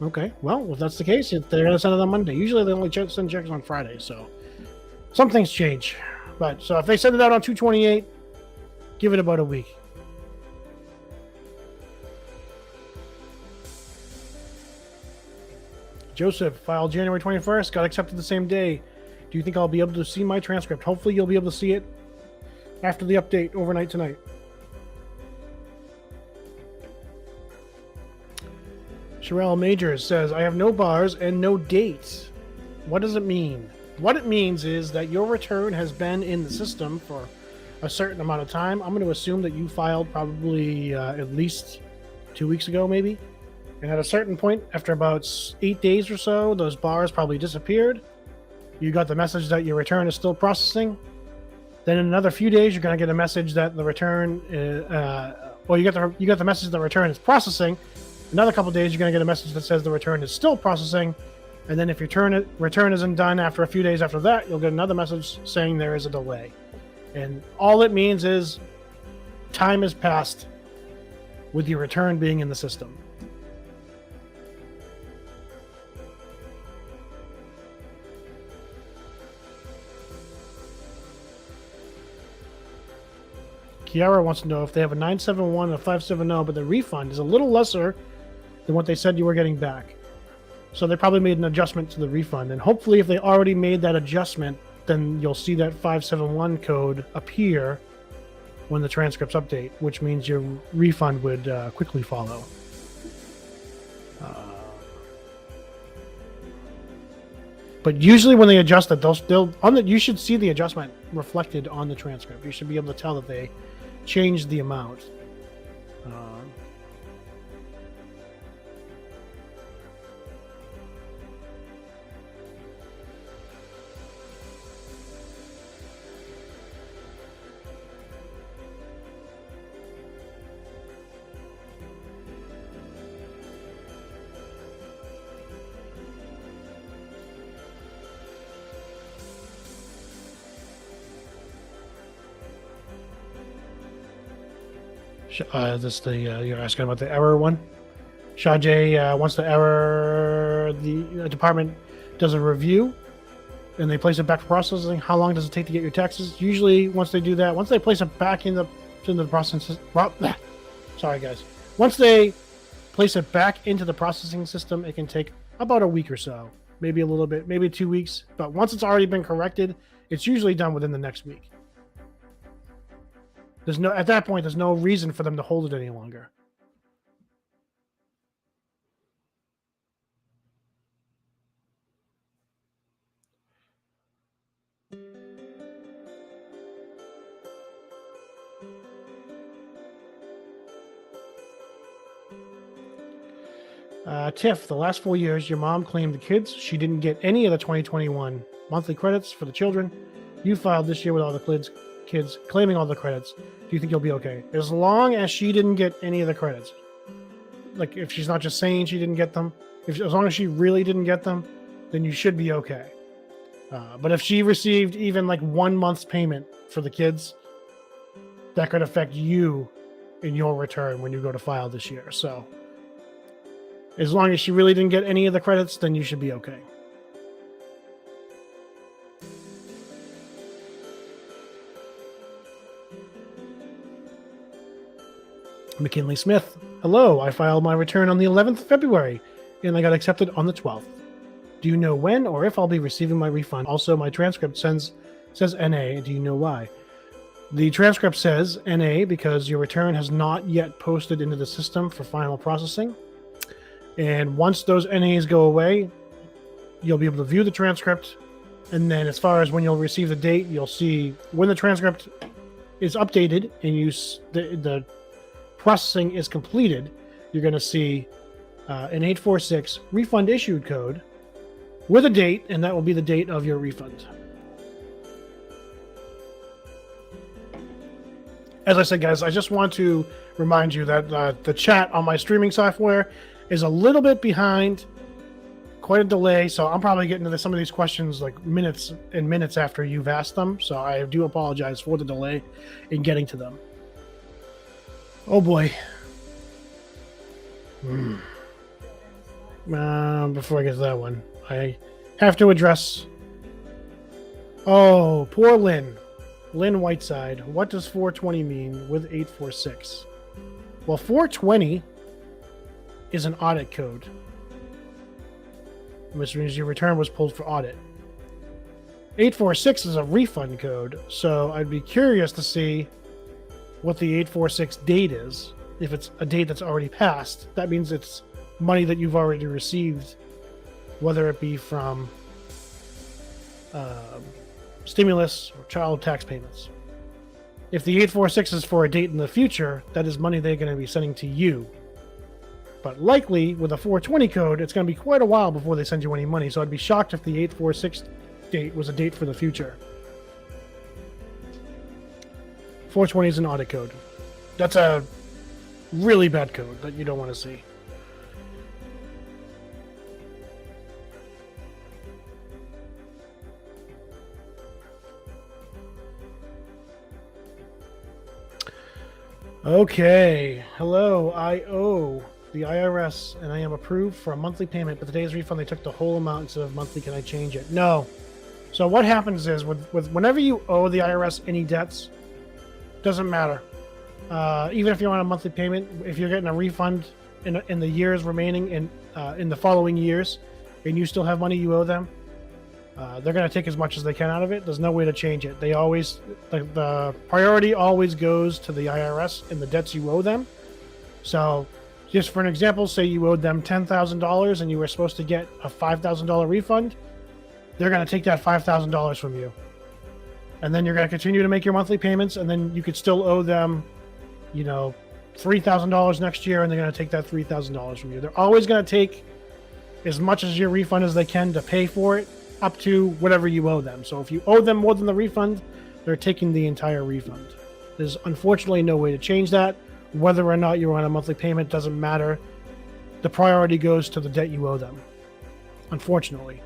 Okay, well, if that's the case, they're going to send it on Monday. Usually they only send checks on Friday, so some things change. But so if they send it out on 2/28, give it about a week. Joseph, filed January 21st, got accepted the same day. Do you think I'll be able to see my transcript? Hopefully you'll be able to see it after the update overnight tonight. Sherelle Majors says, I have no bars and no dates. What does it mean? What it means is that your return has been in the system for a certain amount of time. I'm going to assume that you filed probably at least 2 weeks ago, maybe. And at a certain point, after about 8 days or so, those bars probably disappeared. You got the message that your return is still processing. Then in another few days, you're going to get a message that the return, you got the message that the return is processing. Another couple days, you're going to get a message that says the return is still processing. And then if your return isn't done after a few days after that, you'll get another message saying there is a delay. And all it means is time has passed with your return being in the system. Kiara wants to know if they have a 971 and a 570, but the refund is a little lesser than what they said you were getting back. So they probably made an adjustment to the refund. And hopefully if they already made that adjustment, then you'll see that 571 code appear when the transcripts update, which means your refund would quickly follow. But usually when they adjust it, you should see the adjustment reflected on the transcript. You should be able to tell that they changed the amount. You're asking about the error one? Shajay wants the error. The department does a review and they place it back for processing. How long does it take to get your taxes? Usually, once they do that, once they place it back into the processing, sorry guys. Once they place it back into the processing system, it can take about a week or so, maybe a little bit, maybe 2 weeks. But once it's already been corrected, it's usually done within the next week. At that point, there's no reason for them to hold it any longer. Tiff, the last 4 years, your mom claimed the kids. She didn't get any of the 2021 monthly credits for the children. You filed this year with all the kids claiming all the credits. Do you think you'll be okay? As long as she didn't get any of the credits. Like, if she's not just saying she didn't get them, as long as she really didn't get them, then you should be okay. But if she received even like 1 month's payment for the kids, that could affect you in your return when you go to file this year. So as long as she really didn't get any of the credits, then you should be okay. McKinley Smith, Hello, I filed my return on the 11th of February, and I got accepted on the 12th. Do you know when or if I'll be receiving my refund? Also, my transcript says NA. Do you know why? The transcript says NA because your return has not yet posted into the system for final processing. And once those NAs go away, you'll be able to view the transcript. And then as far as when you'll receive the date, you'll see when the transcript is updated and the processing is completed, you're going to see an 846 refund issued code with a date, and that will be the date of your refund. As I said, guys, I just want to remind you that the chat on my streaming software is a little bit behind, quite a delay, so I'm probably getting to some of these questions like minutes and minutes after you've asked them, so I do apologize for the delay in getting to them. Oh boy. Before I get to that one, I have to address... Oh, poor Lynn. Lynn Whiteside. What does 420 mean with 846? Well, 420 is an audit code, which means your return was pulled for audit. 846 is a refund code, so I'd be curious to see what the 846 date is. If it's a date that's already passed, that means it's money that you've already received, whether it be from stimulus or child tax payments. If the 846 is for a date in the future, that is money they're going to be sending to you. But likely, with a 420 code, it's going to be quite a while before they send you any money, so I'd be shocked if the 846 date was a date for the future. 420 is an audit code. That's a really bad code that you don't want to see. Okay. Hello, I owe the IRS and I am approved for a monthly payment, but today's refund they took the whole amount instead of monthly. Can I change it? No. So what happens is with whenever you owe the IRS any debts, doesn't matter. Even if you're on a monthly payment, if you're getting a refund in the years remaining in the following years, and you still have money you owe them, they're going to take as much as they can out of it. There's no way to change it. They always the priority always goes to the IRS and the debts you owe them. So, just for an example, say you owed them $10,000 and you were supposed to get a $5,000 refund. They're going to take that $5,000 from you, and then you're going to continue to make your monthly payments, and then you could still owe them, $3,000 next year, and they're going to take that $3,000 from you. They're always going to take as much as your refund as they can to pay for it, up to whatever you owe them. So if you owe them more than the refund, they're taking the entire refund. There's unfortunately no way to change that. Whether or not you're on a monthly payment doesn't matter. The priority goes to the debt you owe them, unfortunately.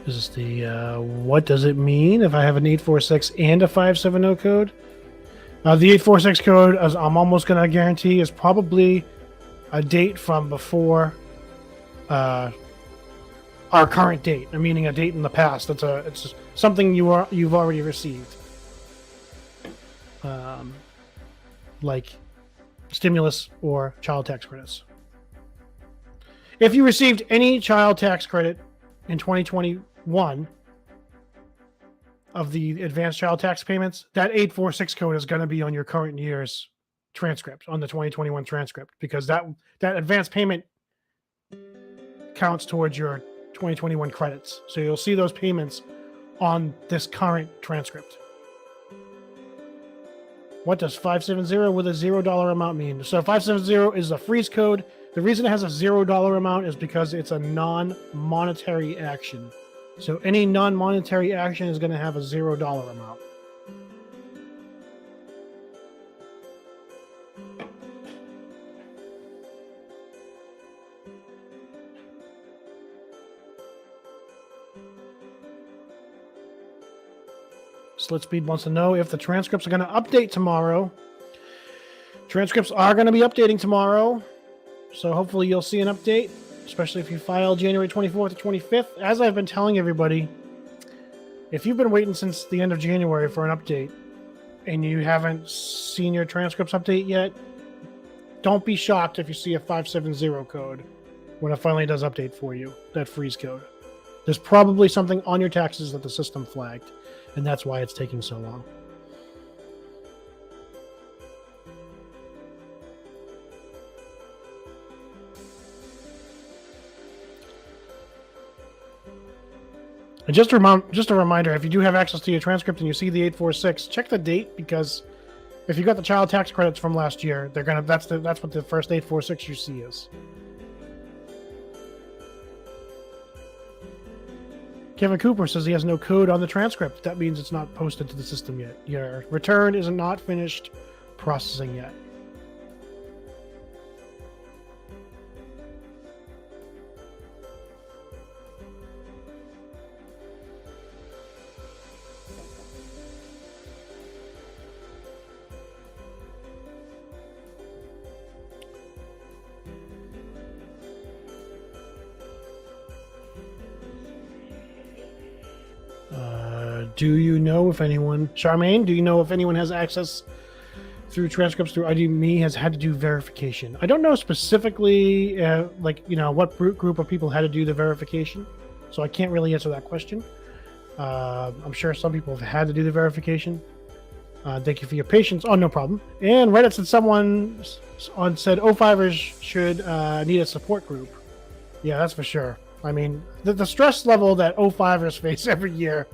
This is the, what does it mean if I have an 846 and a 570 code? The 846 code, as I'm almost going to guarantee, is probably a date from before our current date, meaning a date in the past. It's something you've already received, like stimulus or child tax credits. If you received any child tax credit in 2021 of the advanced child tax payments, that 846 code is going to be on your current year's transcript, on the 2021 transcript, because that advanced payment counts towards your 2021 credits. So you'll see those payments on this current transcript. What does 570 with a $0 amount mean? So 570 is a freeze code. The reason it has a $0 amount is because it's a non-monetary action. So any non-monetary action is going to have a $0 amount. Slitspeed wants to know if the transcripts are going to update tomorrow. Transcripts are going to be updating tomorrow, so hopefully you'll see an update, especially if you file January 24th to 25th. As I've been telling everybody, if you've been waiting since the end of January for an update and you haven't seen your transcripts update yet, don't be shocked if you see a 570 code when it finally does update for you, that freeze code. There's probably something on your taxes that the system flagged, and that's why it's taking so long. And just a reminder, if you do have access to your transcript and you see the 846, check the date, because if you got the child tax credits from last year, that's what the first 846 you see is. Kevin Cooper says he has no code on the transcript. That means it's not posted to the system yet. Your return is not finished processing yet. Do you know if anyone, Charmaine, do you know if anyone has access through transcripts through ID.me has had to do verification? I don't know specifically, what group of people had to do the verification, so I can't really answer that question. I'm sure some people have had to do the verification. Thank you for your patience. Oh, no problem. And Reddit said someone said O5ers should need a support group. Yeah, that's for sure. I mean, the stress level that O5ers face every year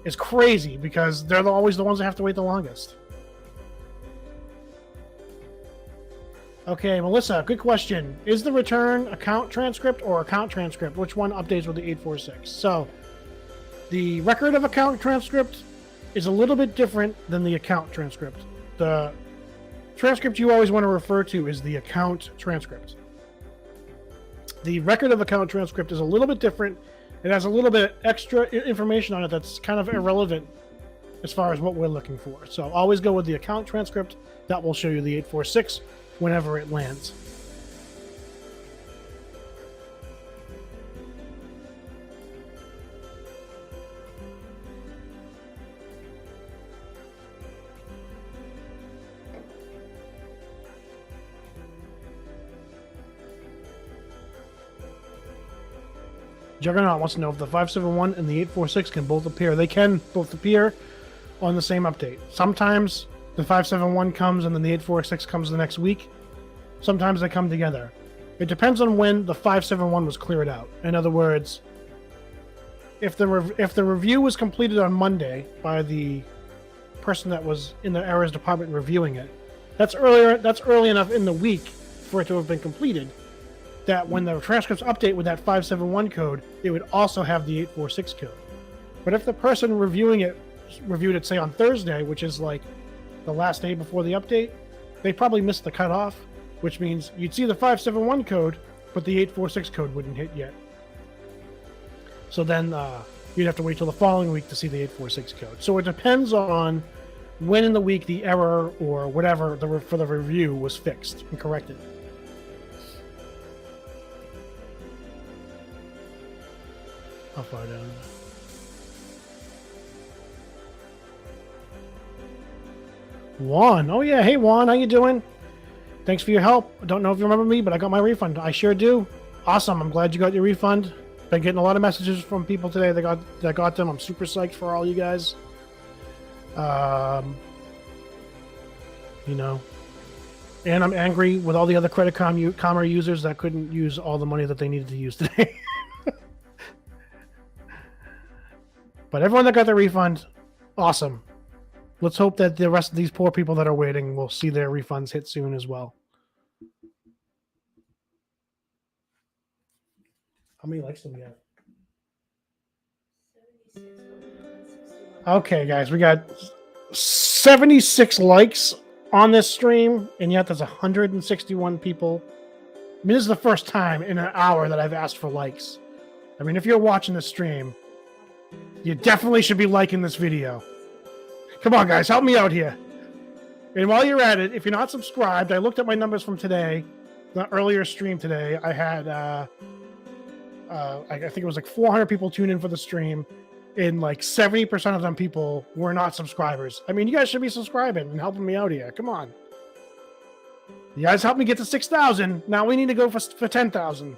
is crazy, because they're always the ones that have to wait the longest. Okay, Melissa, good question. Is the return account transcript or account transcript? Which one updates with the 846? So, the record of account transcript is a little bit different than the account transcript. The transcript you always want to refer to is the account transcript. The record of account transcript is a little bit different. It has a little bit extra information on it that's kind of irrelevant as far as what we're looking for. So always go with the account transcript. That will show you the 846 whenever it lands. Juggernaut wants to know if the 571 and the 846 can both appear. They can both appear on the same update. Sometimes the 571 comes and then the 846 comes the next week. Sometimes they come together. It depends on when the 571 was cleared out. In other words, if the review was completed on Monday by the person that was in the errors department reviewing it, that's early enough in the week for it to have been completed, that when the transcripts update with that 571 code, it would also have the 846 code. But if the person reviewed it, say, on Thursday, which is like the last day before the update, they probably missed the cutoff, which means you'd see the 571 code, but the 846 code wouldn't hit yet. So then you'd have to wait till the following week to see the 846 code. So it depends on when in the week the error or whatever for the review was fixed and corrected. How far down? Juan. Oh yeah, hey Juan, how you doing? Thanks for your help. I don't know if you remember me, but I got my refund. I sure do. Awesome. I'm glad you got your refund. Been getting a lot of messages from people today that got them. I'm super psyched for all you guys. And I'm angry with all the other Credit Karma users that couldn't use all the money that they needed to use today. But everyone that got their refund, awesome. Let's hope that the rest of these poor people that are waiting will see their refunds hit soon as well. How many likes do we have? Okay, guys, we got 76 likes on this stream, and yet there's 161 people. I mean, this is the first time in an hour that I've asked for likes. I mean, if you're watching this stream, you definitely should be liking this video. Come on, guys, help me out here. And while you're at it, if you're not subscribed, I looked at my numbers from today, the earlier stream today. I had, I think it was like 400 people tune in for the stream, and like 70% of them people were not subscribers. I mean, you guys should be subscribing and helping me out here. Come on. You guys helped me get to 6,000. Now we need to go for 10,000.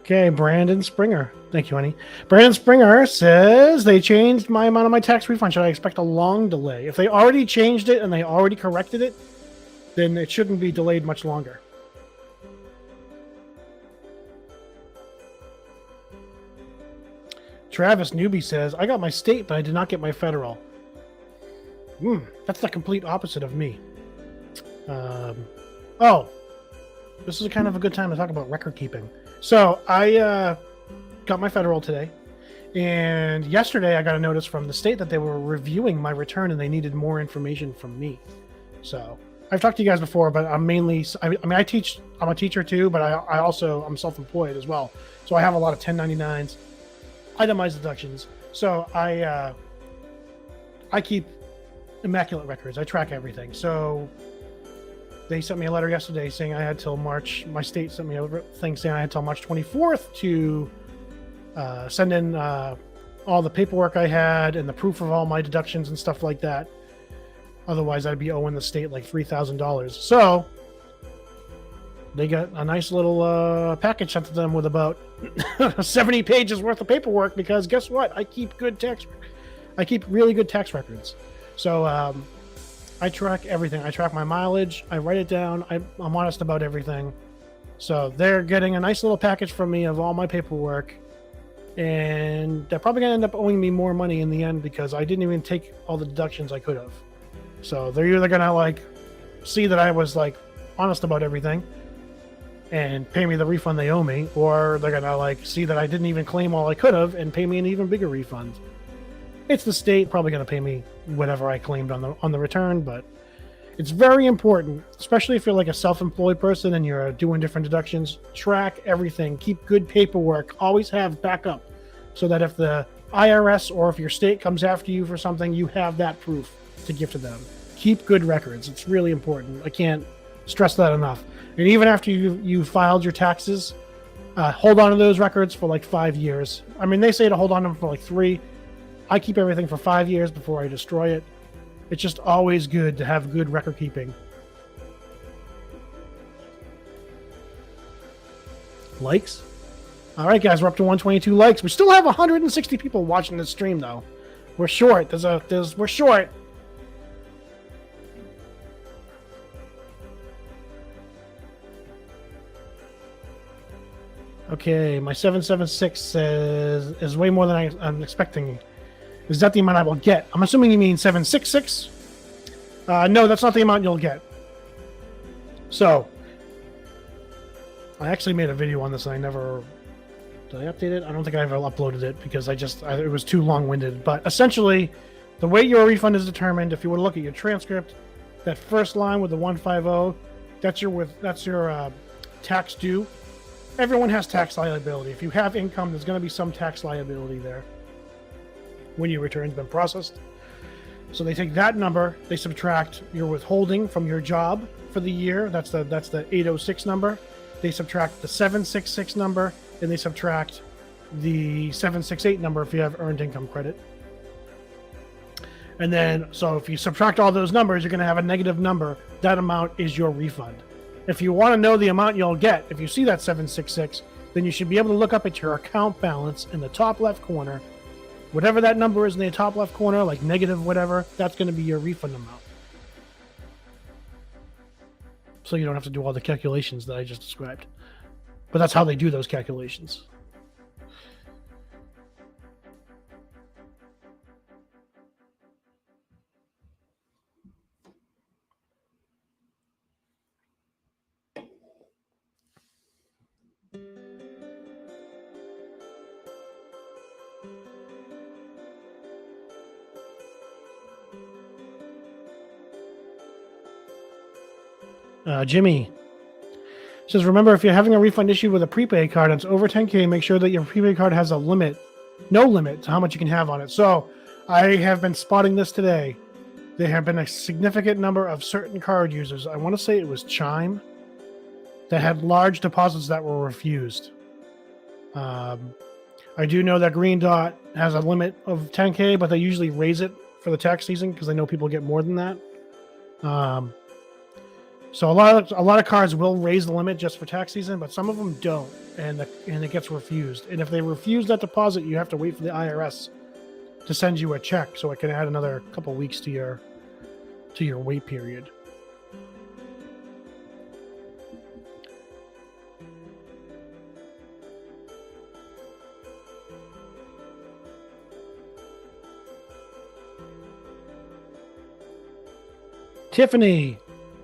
Okay, Brandon Springer. Thank you, honey. Brandon Springer says they changed my amount of my tax refund. Should I expect a long delay? If they already changed it and they already corrected it, then it shouldn't be delayed much longer. Travis Newby says, I got my state, but I did not get my federal. That's the complete opposite of me. Oh, this is kind of a good time to talk about record keeping. So I got my federal today, and yesterday I got a notice from the state that they were reviewing my return and they needed more information from me. So I've talked to you guys before, but I'm mainly, I'm a teacher too, but I'm self-employed as well. So I have a lot of 1099s, itemized deductions. So I keep immaculate records. I track everything. So they sent me a letter yesterday saying I had till March. My state sent me a thing saying I had till March 24th to send in all the paperwork I had and the proof of all my deductions and stuff like that. Otherwise, I'd be owing the state like $3,000. So they got a nice little package sent to them with about 70 pages worth of paperwork because guess what? I keep really good tax records. So I track everything. I track my mileage. I write it down. I'm honest about everything. So they're getting a nice little package from me of all my paperwork. And they're probably going to end up owing me more money in the end because I didn't even take all the deductions I could have. So they're either going to like see that I was like honest about everything and pay me the refund they owe me, or they're going to like see that I didn't even claim all I could have and pay me an even bigger refund. It's the state probably going to pay me whatever I claimed on the return, but it's very important, especially if you're like a self-employed person and you're doing different deductions. Track everything. Keep good paperwork. Always have backup so that if the IRS or if your state comes after you for something, you have that proof to give to them. Keep good records. It's really important. I can't stress that enough. And even after you filed your taxes, hold on to those records for like 5 years. I mean, they say to hold on to them for like 3. I keep everything for 5 years before I destroy it. It's just always good to have good record keeping. Likes? All right, guys, we're up to 122 likes. We still have 160 people watching this stream, though. We're short. We're short. Okay, my 776 says is way more than I'm expecting. Is that the amount I will get? I'm assuming you mean 766. No, that's not the amount you'll get. So, I actually made a video on this and I never... Did I update it? I don't think I ever uploaded it because it was too long-winded. But essentially, the way your refund is determined, if you were to look at your transcript, that first line with the 150, that's your tax due. Everyone has tax liability. If you have income, there's going to be some tax liability there when your return's been processed. So they take that number, they subtract your withholding from your job for the year. That's the 806 number. They subtract the 766 number, and they subtract the 768 number if you have earned income credit. And then, so if you subtract all those numbers, you're going to have a negative number. That amount is your refund. If you want to know the amount you'll get, if you see that 766, then you should be able to look up at your account balance in the top left corner. Whatever that number is in the top left corner, like negative whatever, that's going to be your refund amount. So you don't have to do all the calculations that I just described. But that's how they do those calculations. Jimmy says, remember, if you're having a refund issue with a prepaid card and it's over 10K, make sure that your prepaid card has a limit, no limit to how much you can have on it. So I have been spotting this today. There have been a significant number of certain card users, I want to say it was Chime, that had large deposits that were refused. I do know that Green Dot has a limit of 10K, but they usually raise it for the tax season because they know people get more than that. So a lot of cards will raise the limit just for tax season, but some of them don't, and it gets refused. And if they refuse that deposit, you have to wait for the IRS to send you a check, so it can add another couple weeks to your wait period. Tiffany,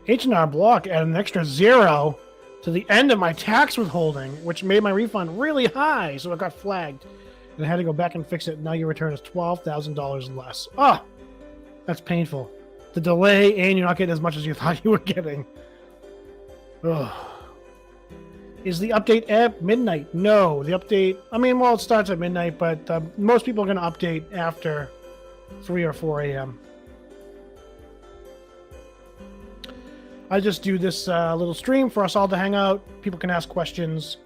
H&R Block added an extra 0 to the end of my tax withholding, which made my refund really high, so it got flagged. And I had to go back and fix it. Now your return is $12,000 less. Oh, that's painful. The delay, and you're not getting as much as you thought you were getting. Ugh. Is the update at midnight? No, the update, it starts at midnight, but most people are going to update after 3 or 4 a.m. I just do this little stream for us all to hang out. People can ask questions.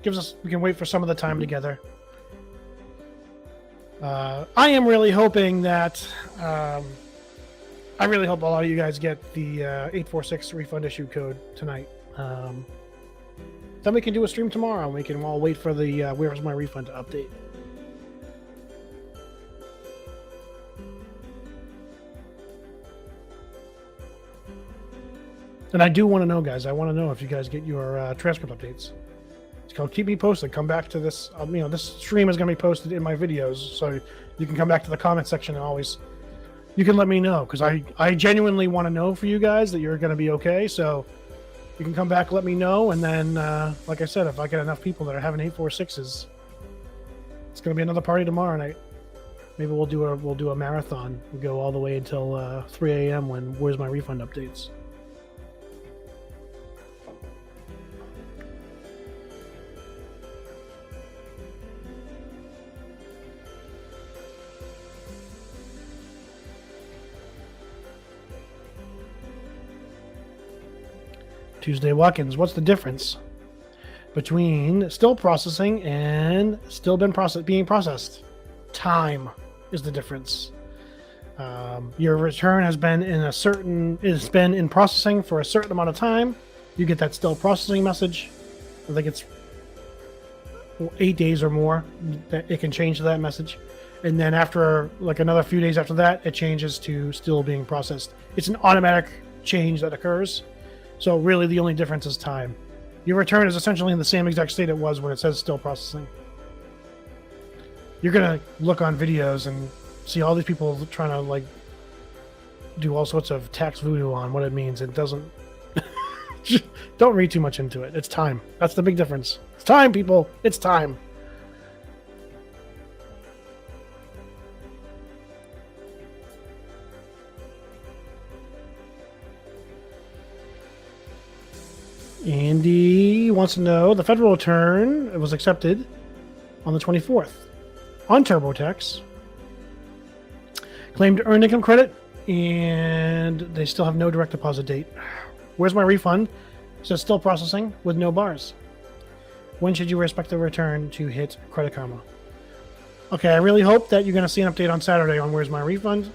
We can wait for some of the time together. I am really hoping that I really hope a lot of you guys get the 846 refund issue code tonight. Then we can do a stream tomorrow, and we can all wait for the Where's My Refund to update. And I do want to know, guys. I want to know if you guys get your transcript updates. So keep me posted. Come back to this. This stream is going to be posted in my videos, so you can come back to the comment section and always. You can let me know, because I genuinely want to know for you guys that you're going to be okay. So you can come back, let me know, and then, like I said, if I get enough people that are having 846s, it's going to be another party tomorrow night. Maybe we'll do a marathon. We'll go all the way until 3 a.m. when Where's My Refund updates. Tuesday Watkins, what's the difference between still processing and still being processed? Time is the difference. Your return has been in processing for a certain amount of time. You get that still processing message. I think it's 8 days or more that it can change to that message. And then after another few days after that, it changes to still being processed. It's an automatic change that occurs. So really the only difference is time. Your return is essentially in the same exact state it was when it says still processing. You're going to look on videos and see all these people trying to do all sorts of tax voodoo on what it means. It doesn't... Don't read too much into it. It's time. That's the big difference. It's time, people. It's time. Andy wants to know, the federal return was accepted on the 24th on TurboTax. Claimed earned income credit, and they still have no direct deposit date. Where's my refund? It says still processing with no bars. When should you expect the return to hit Credit Karma? Okay, I really hope that you're going to see an update on Saturday on Where's My Refund.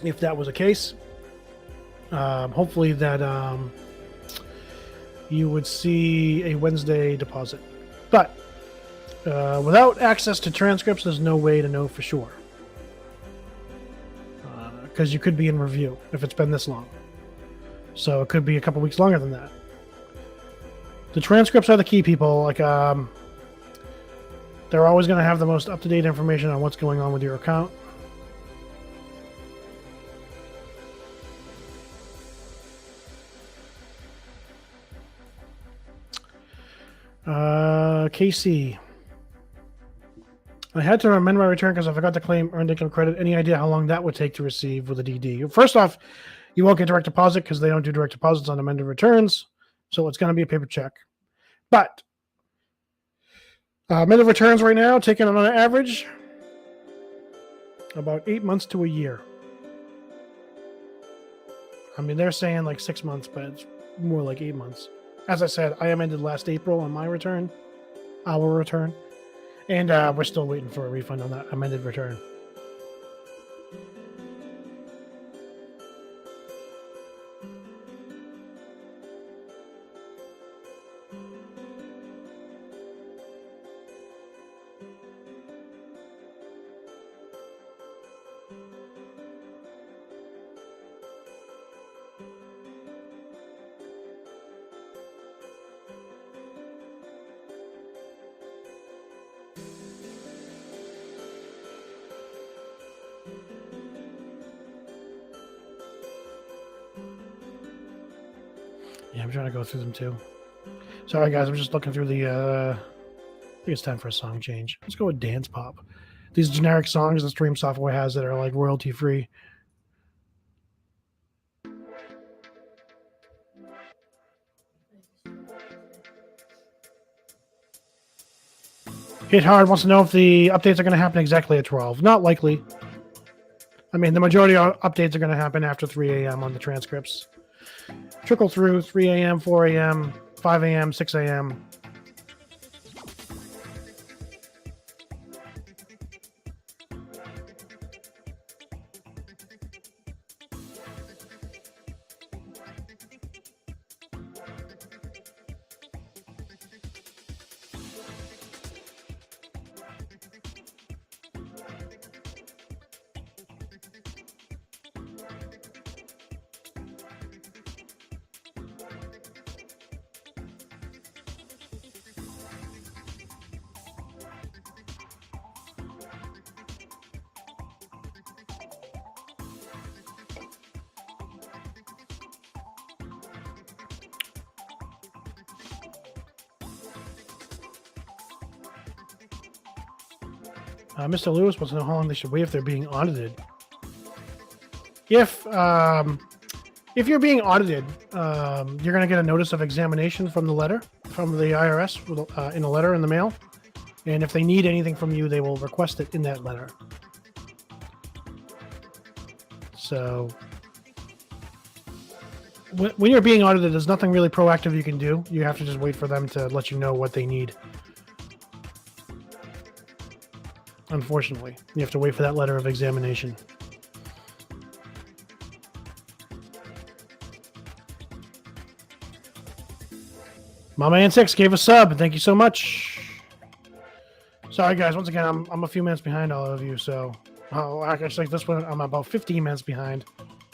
If that was the case. Hopefully that you would see a Wednesday deposit. But without access to transcripts, there's no way to know for sure. Because you could be in review if it's been this long. So it could be a couple weeks longer than that. The transcripts are the key, people. They're always going to have the most up-to-date information on what's going on with your account. Casey. I had to amend my return because I forgot to claim earned income credit. Any idea how long that would take to receive with a DD? First off, You won't get direct deposit because they don't do direct deposits on amended returns. So it's going to be a paper check. But amended returns right now, taking on an average, about 8 months to a year. I mean, they're saying like 6 months, but it's more like 8 months. As I said, I amended last April on my return, our return, and we're still waiting for a refund on that amended return. Yeah, I'm trying to go through them too. Sorry, guys. I'm just looking through the. I think it's time for a song change. Let's go with Dance Pop. These generic songs that Stream Software has that are like royalty free. Hit Hard wants to know if the updates are going to happen exactly at 12. Not likely. I mean, the majority of updates are going to happen after 3 a.m. on the transcripts. Trickle through 3 a.m., 4 a.m., 5 a.m., 6 a.m. Mr. Lewis wants to know how long they should wait if they're being audited. If you're being audited, you're going to get a notice of examination from the IRS in a letter in the mail. And if they need anything from you, they will request it in that letter. So when you're being audited, there's nothing really proactive you can do. You have to just wait for them to let you know what they need. Unfortunately, you have to wait for that letter of examination. Mama and 6 gave a sub. Thank you so much. Sorry, guys. Once again, I'm a few minutes behind all of you. So, actually, this one I'm about 15 minutes behind.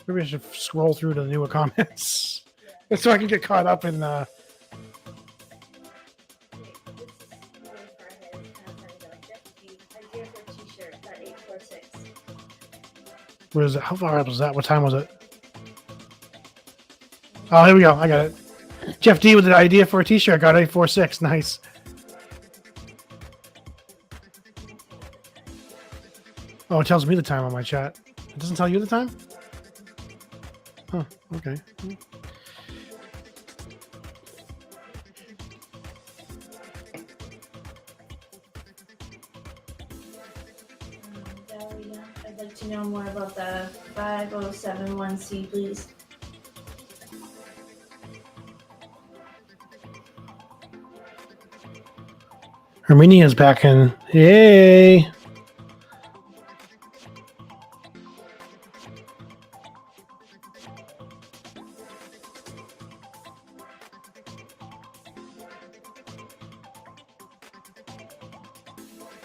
Maybe I should scroll through to the newer comments so I can get caught up in. Where is it? How far up was that? What time was it? Oh, here we go. I got it. Jeff D with the idea for a t-shirt. Got 846. Nice. Oh, it tells me the time on my chat. It doesn't tell you the time? Huh. Okay. I'd like to know more about the 5071C, please. Armenia's back in. Yay!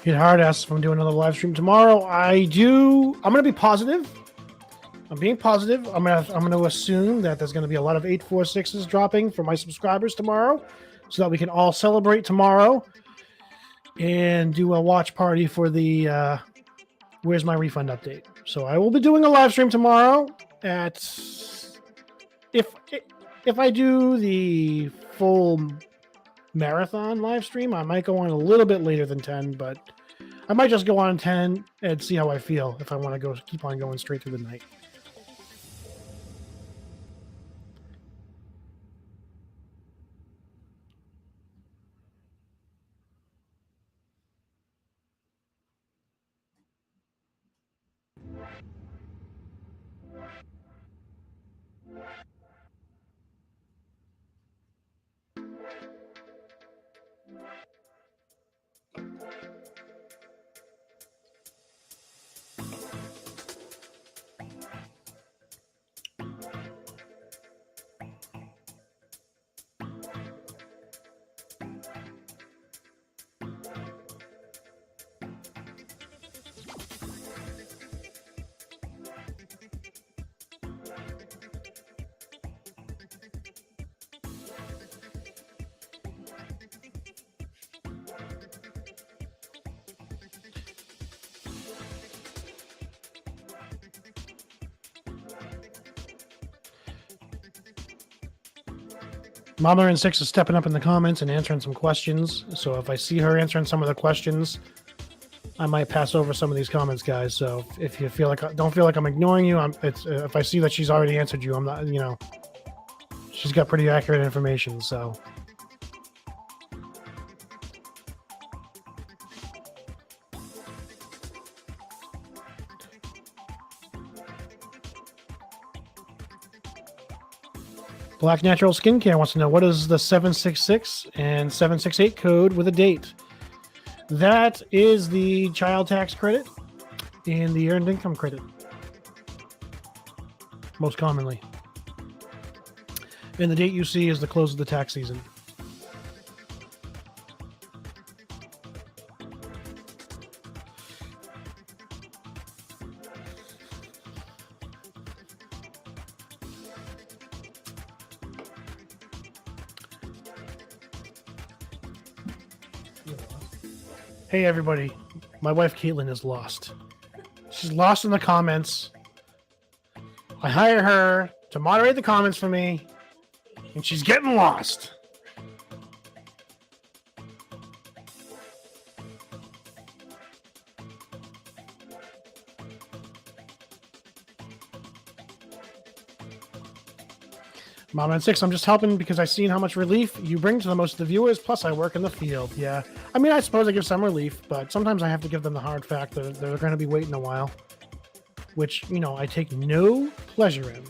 Get hard asks if I'm doing another live stream tomorrow. I'm going to be positive. I'm being positive. I'm going to assume that there's going to be a lot of 846s dropping for my subscribers tomorrow, so that we can all celebrate tomorrow and do a watch party for the Where's My Refund update. So I will be doing a live stream tomorrow at if I do the full marathon live stream, I might go on a little bit later than 10, but I might just go on 10 and see how I feel if I want to keep on going straight through the night. Mama and Six is stepping up in the comments and answering some questions. So if I see her answering some of the questions, I might pass over some of these comments, guys. So if you feel like don't feel like I'm ignoring you, if I see that she's already answered you, I'm not. She's got pretty accurate information. So. Black Natural Skincare wants to know, what is the 766 and 768 code with a date? That is the child tax credit and the earned income credit, most commonly. And the date you see is the close of the tax season. Hey everybody, my wife Caitlin is lost. She's lost in the comments. I hire her to moderate the comments for me, and she's getting lost. Mama and Six, I'm just helping because I've seen how much relief you bring to the most of the viewers, plus I work in the field. Yeah. I mean, I suppose I give some relief, but sometimes I have to give them the hard fact that they're going to be waiting a while, which, I take no pleasure in.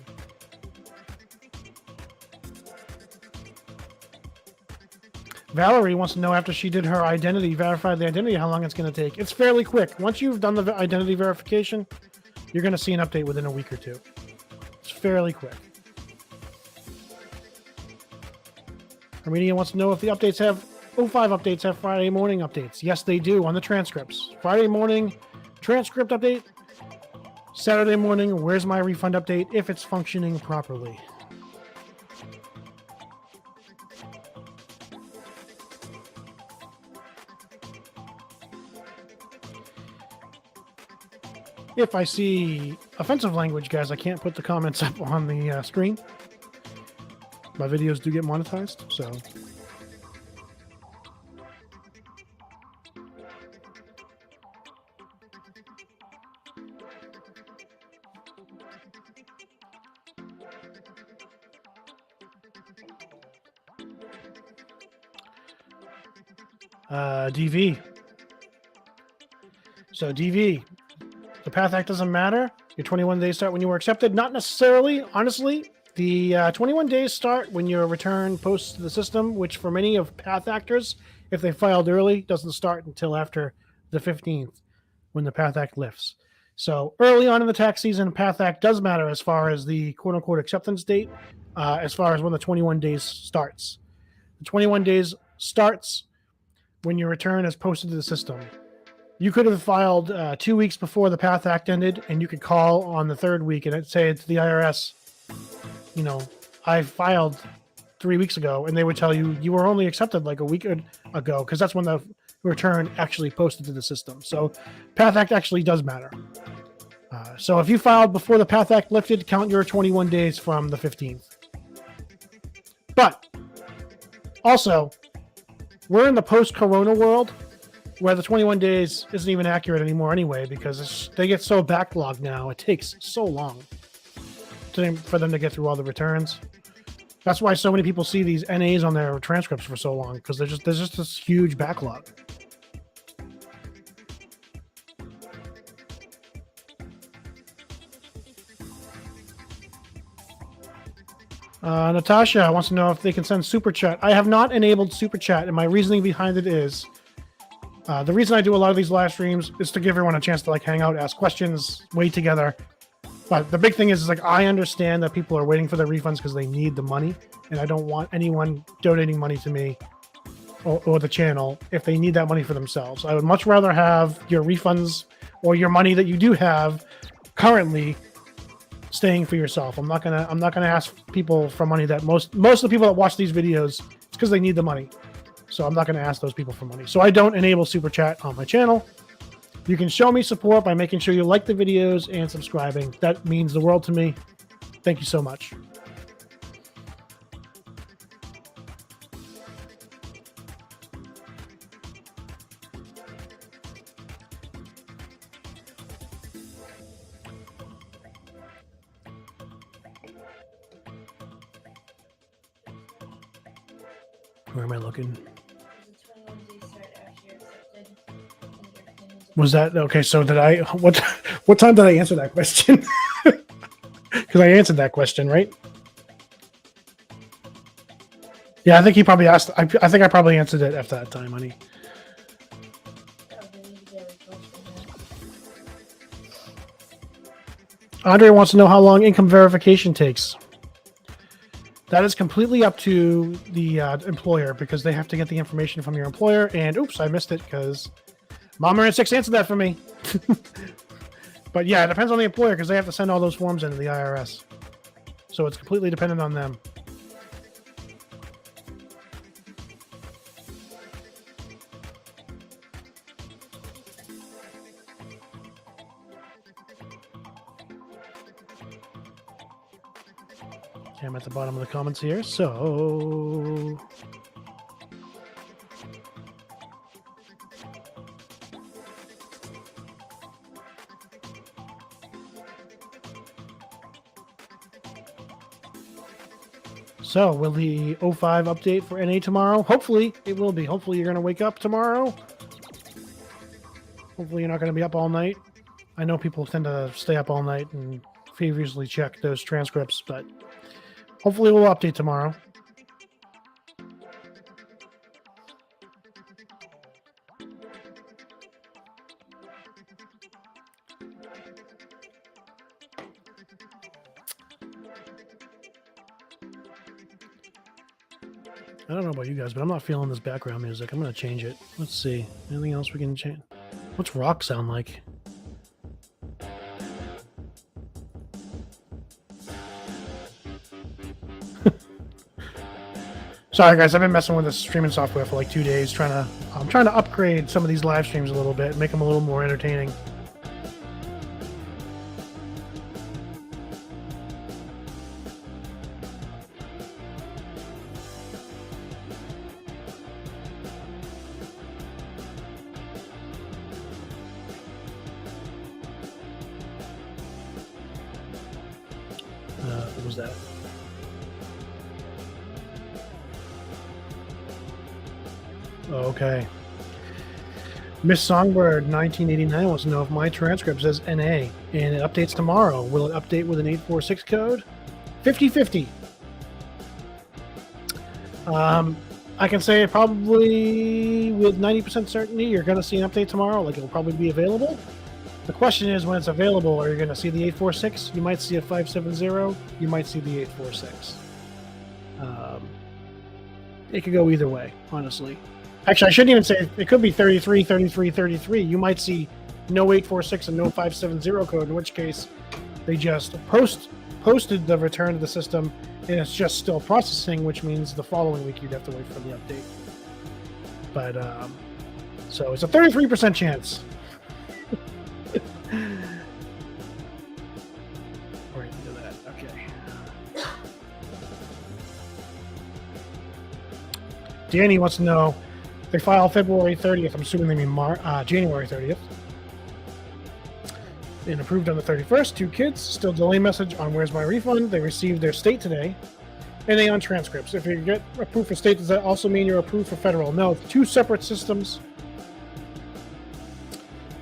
Valerie wants to know, after she did her identity, verified the identity, how long it's going to take. It's fairly quick. Once you've done the identity verification, you're going to see an update within a week or two. It's fairly quick. Armenia wants to know if the updates have 05 updates have Friday morning updates. Yes, they do on the transcripts. Friday morning transcript update. Saturday morning, where's my refund update if it's functioning properly. If I see offensive language, guys, I can't put the comments up on the screen. My videos do get monetized, so. DV. So DV, the Path Act doesn't matter. Your 21 days start when you were accepted. Not necessarily, honestly. The 21 days start when your return posts to the system, which for many of Path Actors, if they filed early, doesn't start until after the 15th when the Path Act lifts. So early on in the tax season, Path Act does matter as far as the quote-unquote acceptance date, as far as when the 21 days starts. The 21 days starts when your return is posted to the system. You could have filed 2 weeks before the Path Act ended, and you could call on the third week and say to the IRS, I filed 3 weeks ago, and they would tell you you were only accepted like a week ago, because that's when the return actually posted to the system. So Path Act actually does matter. So if you filed before the Path Act lifted, count your 21 days from the 15th. But also, we're in the post-corona world where the 21 days isn't even accurate anymore anyway, because they get so backlogged now. It takes so long for them to get through all the returns. That's why so many people see these NAs on their transcripts for so long, because there's just this huge backlog. Natasha wants to know if they can send Super Chat. I have not enabled Super Chat, and my reasoning behind it is the reason I do a lot of these live streams is to give everyone a chance to hang out, ask questions, wait together. But the big thing is I understand that people are waiting for their refunds because they need the money, and I don't want anyone donating money to me or the channel if they need that money for themselves. I would much rather have your refunds or your money that you do have currently staying for yourself. I'm not gonna ask people for money that most of the people that watch these videos, it's because they need the money. So I'm not gonna ask those people for money. So I don't enable Super Chat on my channel. You can show me support by making sure you like the videos and subscribing. That means the world to me. Thank you so much. Where am I looking? The 21 days start after you're accepted. And your opinions Was that okay? So did I? What time did I answer that question? Because I answered that question, right? Yeah, I think he probably asked. I think I probably answered it at that time, honey. Andre wants to know how long income verification takes. That is completely up to the employer because they have to get the information from your employer. And oops, I missed it because Mama and 6 answered that for me. But yeah, it depends on the employer because they have to send all those forms into the IRS. So it's completely dependent on them. Okay, I'm at the bottom of the comments here, so... So, will the 05 update for NA tomorrow? Hopefully, it will be. Hopefully, you're going to wake up tomorrow. Hopefully, you're not going to be up all night. I know people tend to stay up all night and feverishly check those transcripts, but hopefully, we'll update tomorrow. I don't know about you guys, but I'm not feeling this background music. I'm going to change it. Let's see. Anything else we can change? What's rock sound like? Sorry guys, I've been messing with this streaming software for like 2 days, I'm trying to upgrade some of these live streams a little bit, make them a little more entertaining. What was that? Okay. Miss Songbird 1989 wants to know if my transcript says NA and it updates tomorrow. Will it update with an 846 code? 50-50. I can say probably with 90% certainty you're going to see an update tomorrow. Like it'll probably be available. The question is when it's available, are you going to see the 846? You might see a 570. You might see the 846. It could go either way, honestly. Actually, I shouldn't even say it could be 33, 33, 33. You might see no 846 and no 570 code, in which case they just posted the return to the system and it's just still processing, which means the following week you'd have to wait for the update. But, so it's a 33% chance. We're going to do that. Okay. Danny wants to know, they file February 30th. I'm assuming they mean January 30th. And approved on the 31st. 2 kids. Still delay message on where's my refund. They received their state today. And they on transcripts. If you get approved for state, does that also mean you're approved for federal? No, 2 separate systems.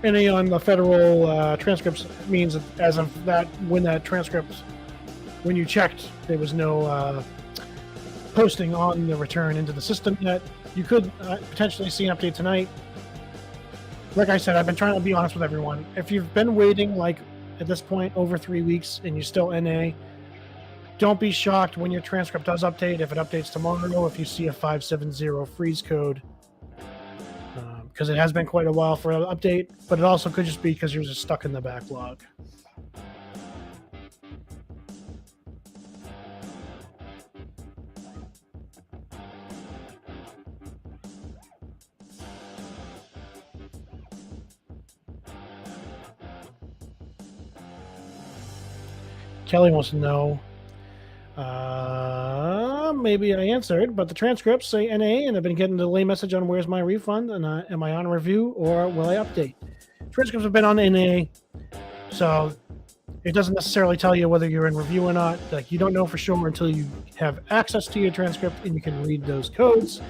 And they on the federal transcripts means that as of that, when you checked, there was no posting on the return into the system yet. You could potentially see an update tonight. Like I said, I've been trying to be honest with everyone. If you've been waiting, like at this point, over 3 weeks and you're still NA, don't be shocked when your transcript does update. If it updates tomorrow, if you see a 570 freeze code, because it has been quite a while for an update, but it also could just be because you're just stuck in the backlog. Kelly wants to know, maybe I answered, but the transcripts say NA, and I've been getting a delay message on where's my refund, and am I on review, or will I update? Transcripts have been on NA, so It doesn't necessarily tell you whether you're in review or not. Like, you don't know for sure until you have access to your transcript and you can read those codes.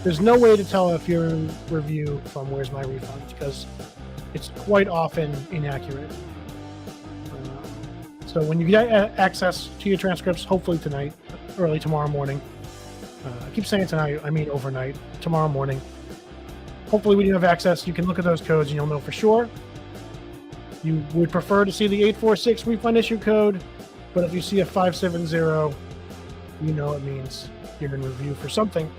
There's no way to tell if you're in review from Where's My Refund, because it's quite often inaccurate. So when you get access to your transcripts, hopefully tonight, early tomorrow morning, I keep saying tonight, I mean overnight, tomorrow morning, hopefully when you have access, you can look at those codes and you'll know for sure. You would prefer to see the 846 refund issue code, but if you see a 570, you know it means you're in review for something.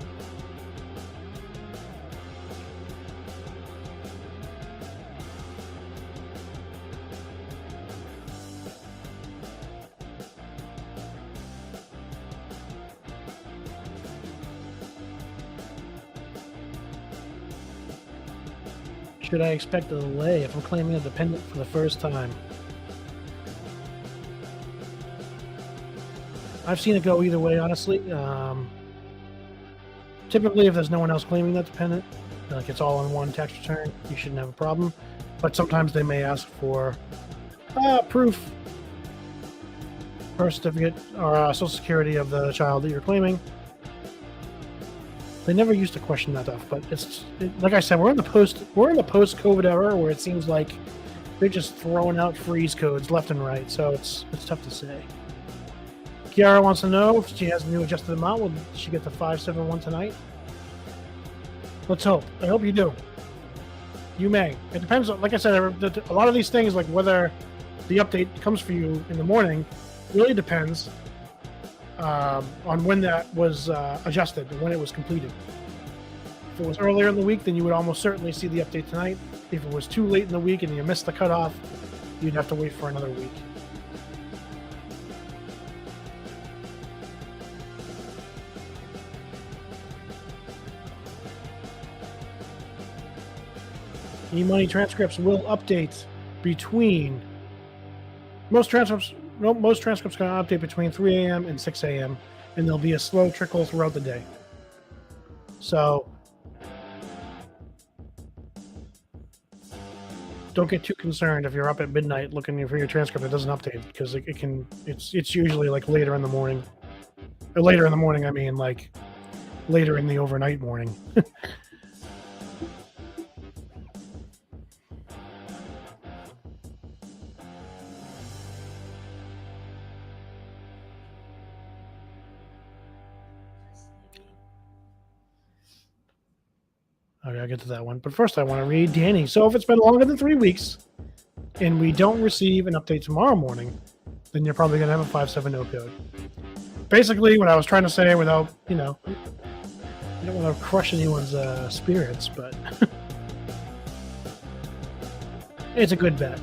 Should I expect a delay if I'm claiming a dependent for the first time? I've seen it go either way, honestly. Typically, if there's no one else claiming that dependent, like it's all in one tax return, you shouldn't have a problem. But sometimes they may ask for proof, birth certificate, or social security of the child that you're claiming. They never used to question that stuff, but like I said, we're in the post-COVID era where it seems like they're just throwing out freeze codes left and right. So it's tough to say. Kiara wants to know if she has a new adjusted amount. Will she get the 571 tonight? Let's hope. I hope you do. You may. It depends. Like I said, a lot of these things, like whether the update comes for you in the morning, really depends on when that was adjusted and when it was completed. If it was earlier in the week, then you would almost certainly see the update tonight. If it was too late in the week and you missed the cutoff, you'd have to wait for another week. E-money transcripts will update between most transcripts going to update between 3 a.m. and 6 a.m. and there'll be a slow trickle throughout the day. So don't get too concerned if you're up at midnight looking for your transcript. It doesn't update because it's usually like later in the morning. Or later in the morning, I mean like later in the overnight morning. Okay, I'll get to that one. But first I want to read Danny. So if it's been longer than 3 weeks and we don't receive an update tomorrow morning, then you're probably going to have a 570 code. Basically, what I was trying to say without, I don't want to crush anyone's spirits, but it's a good bet.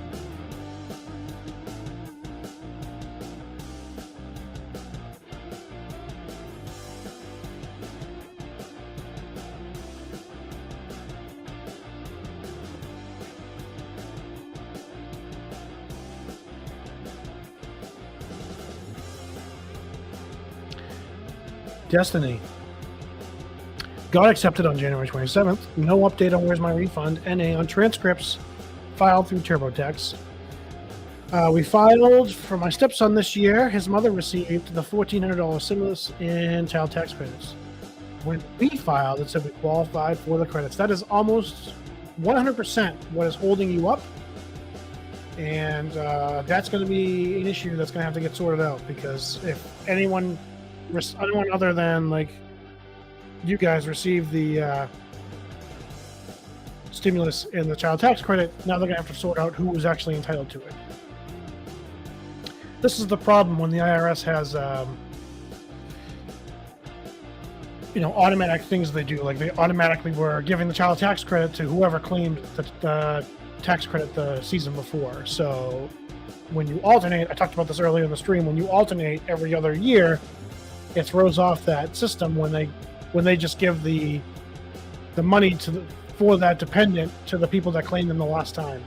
Destiny. Got accepted on January 27th. No update on Where's My Refund. NA on transcripts filed through TurboTax. We filed for my stepson this year. His mother received the $1,400 stimulus and child tax credits. When we filed, it said we qualified for the credits. That is almost 100% what is holding you up. And that's going to be an issue that's going to have to get sorted out, because if anyone other than like you guys receive the stimulus and the child tax credit, now they're gonna have to sort out who was actually entitled to it. This is the problem when the IRS has automatic things they do. Like they automatically were giving the child tax credit to whoever claimed the tax credit the season before. So when you alternate, I talked about this earlier in the stream, when you alternate every other year, it throws off that system when they just give the money for that dependent to the people that claimed them the last time.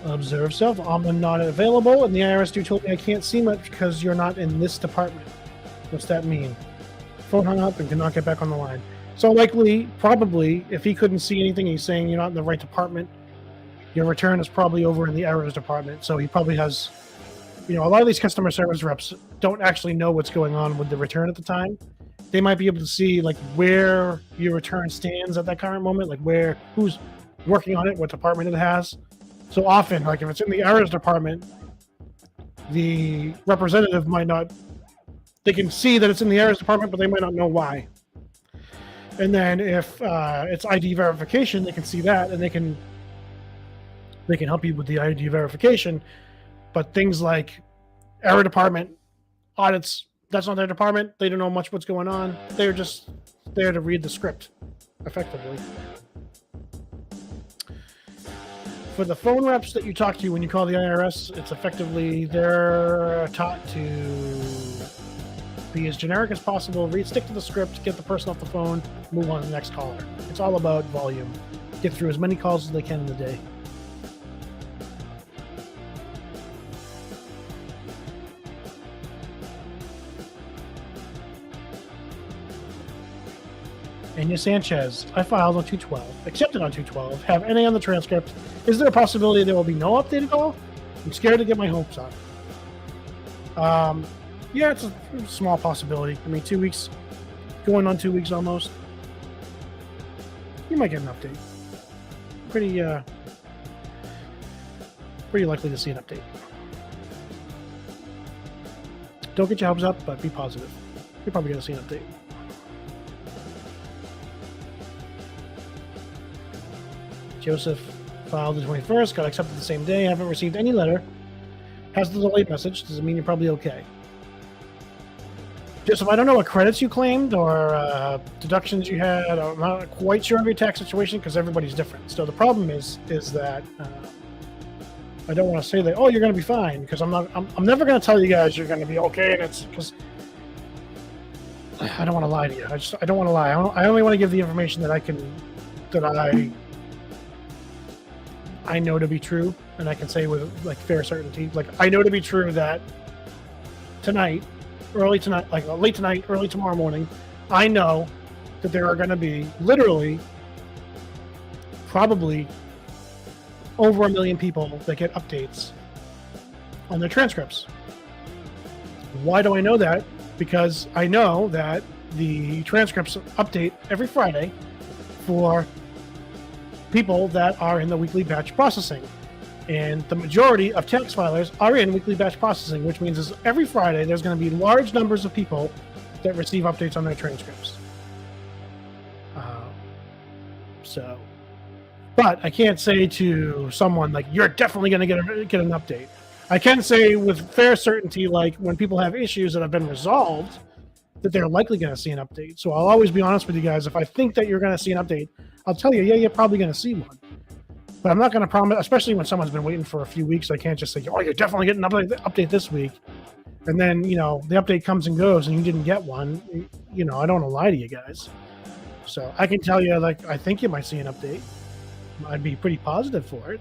Observe self. I'm not available, and the IRS dude told me I can't see much because you're not in this department. What's that mean? Phone hung up and could not get back on the line. So likely, probably, if he couldn't see anything, he's saying you're not in the right department. Your return is probably over in the errors department. So he probably has, a lot of these customer service reps don't actually know what's going on with the return at the time. They might be able to see like where your return stands at that current moment, like who's working on it, what department it has. So often, like if it's in the errors department, the representative might not. They can see that it's in the errors department, but they might not know why. And then if it's ID verification, they can see that, and they can help you with the ID verification. But things like error department, audits, that's not their department. They don't know much what's going on. They're just there to read the script, effectively. For the phone reps that you talk to when you call the IRS, it's effectively they're taught to be as generic as possible, stick to the script, get the person off the phone, move on to the next caller. It's all about volume. Get through as many calls as they can in the day. Anya Sanchez, I filed on 2/12, accepted on 2/12, have NA on the transcript. Is there a possibility there will be no update at all? I'm scared to get my hopes up. Yeah, it's a small possibility. I mean, 2 weeks, going on 2 weeks almost. You might get an update. Pretty likely to see an update. Don't get your hopes up, but be positive. You're probably going to see an update. Joseph filed the 21st, got accepted the same day, haven't received any letter. Has the delayed message. Does it mean you're probably okay? Joseph, I don't know what credits you claimed or deductions you had. I'm not quite sure of your tax situation because everybody's different. So the problem is that I don't want to say that, oh, you're going to be fine, because I'm never going to tell you guys you're going to be okay, and it's because I don't want to lie to you. I don't want to lie. I only want to give the information that I know to be true, and I can say with like fair certainty. Like I know to be true that late tonight, early tomorrow morning, I know that there are going to be literally probably over 1 million people that get updates on their transcripts. Why do I know that? Because I know that the transcripts update every Friday for people that are in the weekly batch processing. And the majority of tax filers are in weekly batch processing, which means is every Friday there's going to be large numbers of people that receive updates on their transcripts. But I can't say to someone like, you're definitely going to get an update. I can say with fair certainty, like when people have issues that have been resolved, that they're likely going to see an update. So I'll always be honest with you guys. If I think that you're going to see an update, I'll tell you, yeah, you're probably going to see one. But I'm not going to promise, especially when someone's been waiting for a few weeks. I can't just say, oh, you're definitely getting an update this week. And then, the update comes and goes and you didn't get one. I don't want to lie to you guys. So I can tell you, like, I think you might see an update. I'd be pretty positive for it.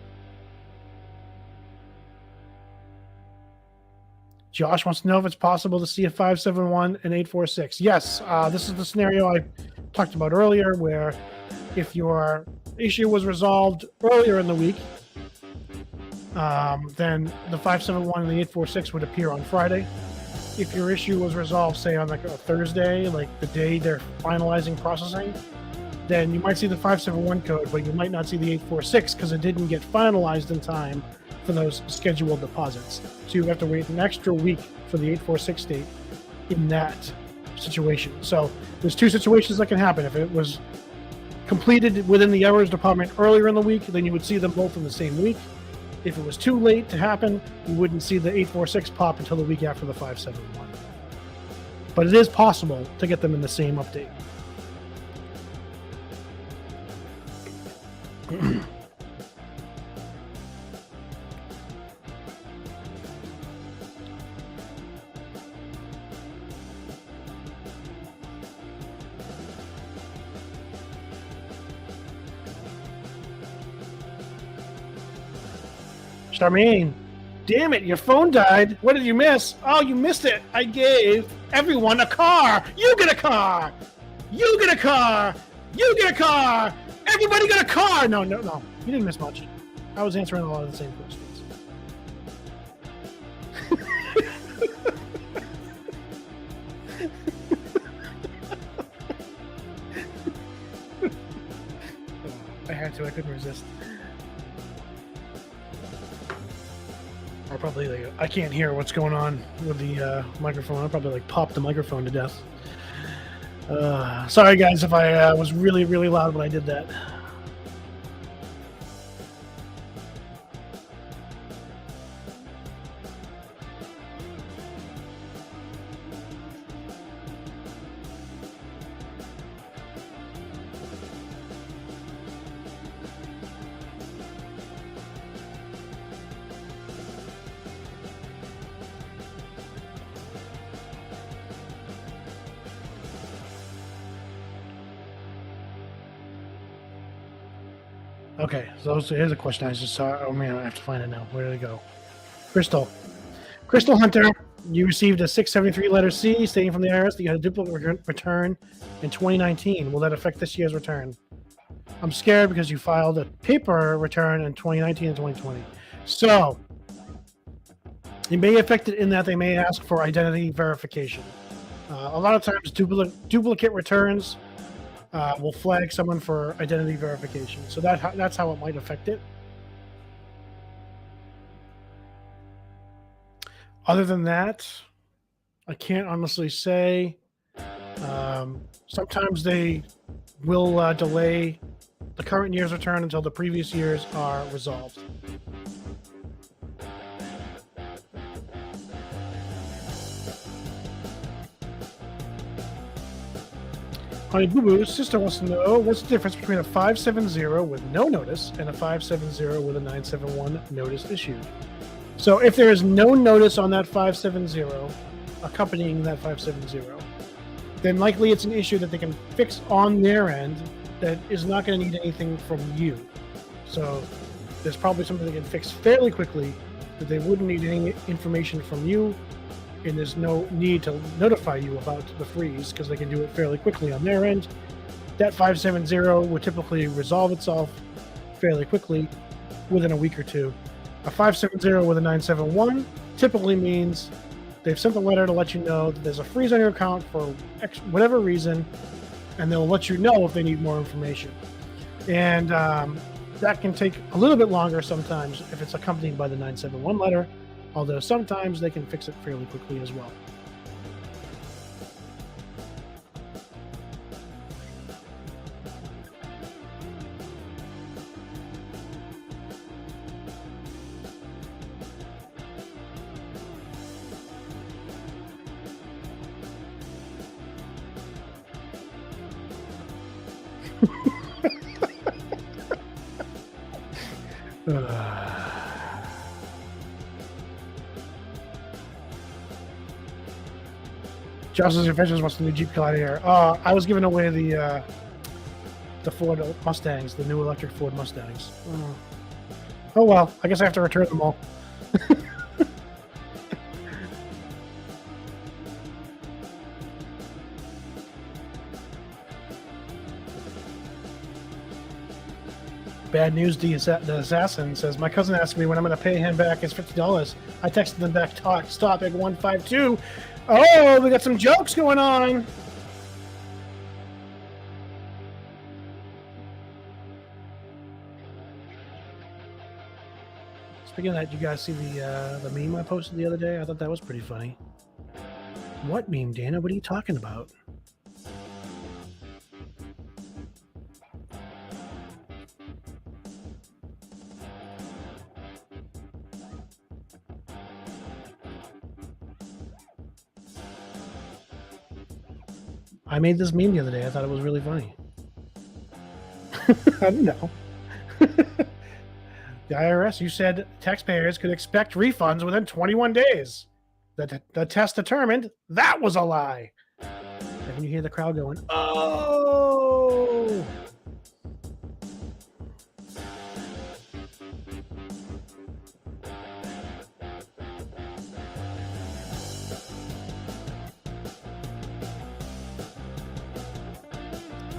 Josh wants to know if it's possible to see a 571 and 846. Yes, this is the scenario I talked about earlier, where if your issue was resolved earlier in the week, then the 571 and the 846 would appear on Friday. If your issue was resolved, say on like a Thursday, like the day they're finalizing processing, then you might see the 571 code, but you might not see the 846 because it didn't get finalized in time for those scheduled deposits. So you have to wait an extra week for the 846 date in that situation. So there's two situations that can happen. If it was completed within the errors department earlier in the week, then you would see them both in the same week. If it was too late to happen, you wouldn't see the 846 pop until the week after the 571. But it is possible to get them in the same update. Charmaine, damn it, your phone died. What did you miss? Oh, you missed it. I gave everyone a car. You get a car. You get a car. You get a car. Everybody got a car. No. You didn't miss much. I was answering a lot of the same questions. I had to. I couldn't resist. Or probably like, I can't hear what's going on with the microphone. I probably like popped the microphone to death. Sorry guys if I was really, really loud when I did that. Okay, so here's a question I just saw. Oh man, I have to find it now. Where did it go? Crystal Hunter, you received a 673 letter C stating from the IRS that you had a duplicate return in 2019. Will that affect this year's return? I'm scared because you filed a paper return in 2019 and 2020. So, it may affect it in that they may ask for identity verification. A lot of times, duplicate returns will flag someone for identity verification. So that's how it might affect it. Other than that, I can't honestly say. Sometimes they will delay the current year's return until the previous years are resolved. Honey Boo Boo's sister wants to know what's the difference between a 570 with no notice and a 570 with a 971 notice issued. So if there is no notice on that 570 accompanying that 570, then likely it's an issue that they can fix on their end that is not going to need anything from you. So there's probably something they can fix fairly quickly that they wouldn't need any information from you, and there's no need to notify you about the freeze because they can do it fairly quickly on their end. That 570 would typically resolve itself fairly quickly within a week or two. A 570 with a 971 typically means they've sent a letter to let you know that there's a freeze on your account for whatever reason, and they'll let you know if they need more information. And that can take a little bit longer sometimes if it's accompanied by the 971 letter, although sometimes they can fix it fairly quickly as well. Jocelyn's Adventures wants the new Jeep Gladiator. I was giving away the Ford Mustangs, the new electric Ford Mustangs. Oh well, I guess I have to return them all. Bad news, the assassin says, my cousin asked me when I'm going to pay him back his $50. I texted them back, stop at 152. Oh, we got some jokes going on. Speaking of that, you guys see the meme I posted the other day? I thought that was pretty funny. What meme, Dana? What are you talking about? I made this meme the other day. I thought it was really funny. I don't know. The IRS, you said taxpayers could expect refunds within 21 days. The test determined that was a lie. And then you hear the crowd going, oh!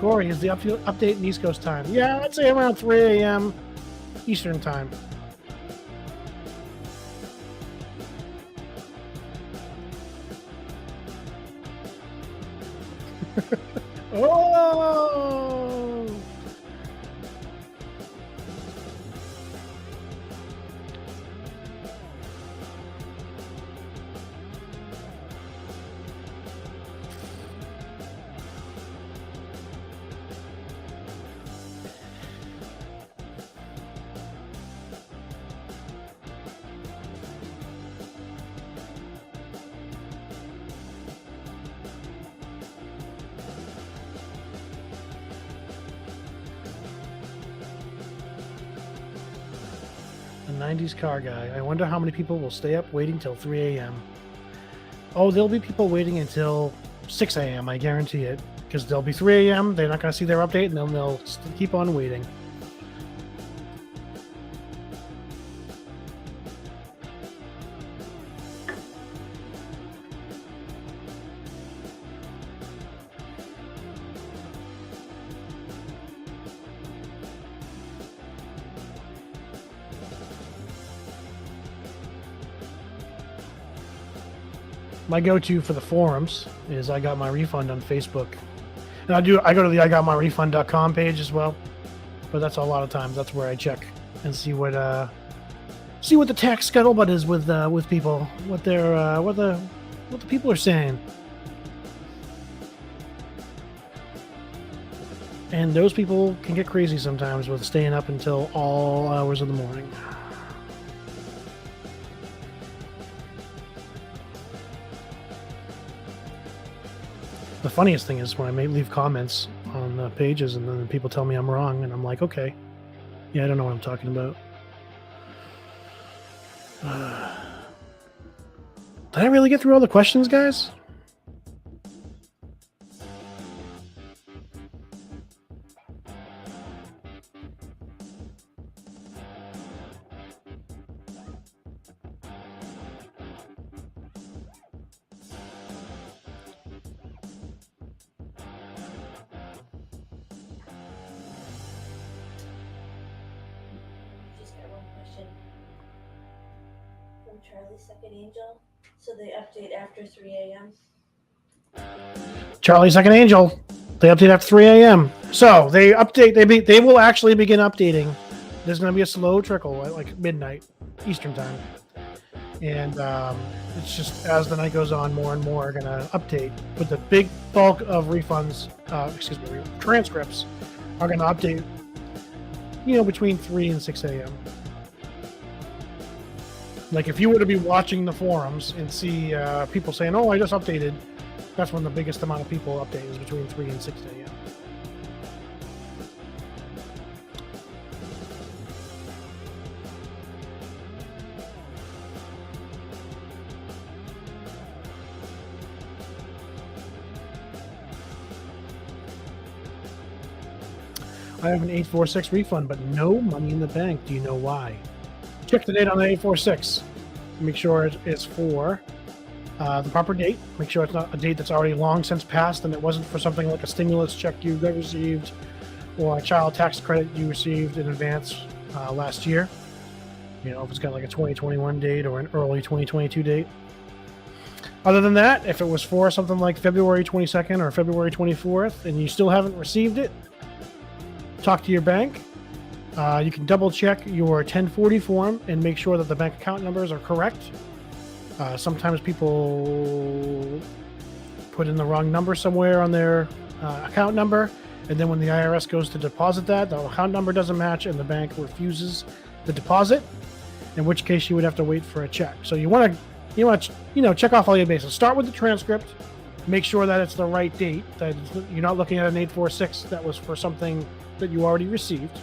Corey, is the update in East Coast time? Yeah, I'd say around 3 a.m. Eastern time. Oh! A 90s car guy. I wonder how many people will stay up waiting till 3 a.m. Oh, there'll be people waiting until 6 a.m. I guarantee it. Because there'll be 3 a.m. They're not going to see their update, and then they'll keep on waiting. My go-to for the forums is I got my refund on Facebook, and I go to the igotmyrefund.com page as well, but that's a lot of times that's where I check and see what the tax scuttlebutt is with people, what the people are saying, and those people can get crazy sometimes with staying up until all hours of the morning. The funniest thing is when I may leave comments on the pages and then people tell me I'm wrong, and I'm like, okay, yeah, I don't know what I'm talking about. Did I really get through all the questions, guys? Charlie's Second Angel, so they update after 3 a.m. Charlie Second Angel, they update after 3 a.m. So they update. They will actually begin updating. There's going to be a slow trickle at like midnight Eastern time, and it's just as the night goes on, more and more are going to update. But the big bulk of refunds, transcripts, are going to update. Between 3 and 6 a.m. Like if you were to be watching the forums and see people saying, "Oh, I just updated," that's when the biggest amount of people update is between 3 and 6 a.m. I have an 846 refund, but no money in the bank. Do you know why? Check the date on the 846. Make sure it's for the proper date. Make sure it's not a date that's already long since passed and it wasn't for something like a stimulus check you received or a child tax credit you received in advance last year. If it's got like a 2021 date or an early 2022 date. Other than that, if it was for something like February 22nd or February 24th and you still haven't received it, talk to your bank. You can double check your 1040 form and make sure that the bank account numbers are correct. Sometimes people put in the wrong number somewhere on their account number, and then when the IRS goes to deposit that, the account number doesn't match and the bank refuses the deposit, in which case you would have to wait for a check. So you want to check off all your bases. Start with the transcript, make sure that it's the right date, that you're not looking at an 846 that was for something that you already received.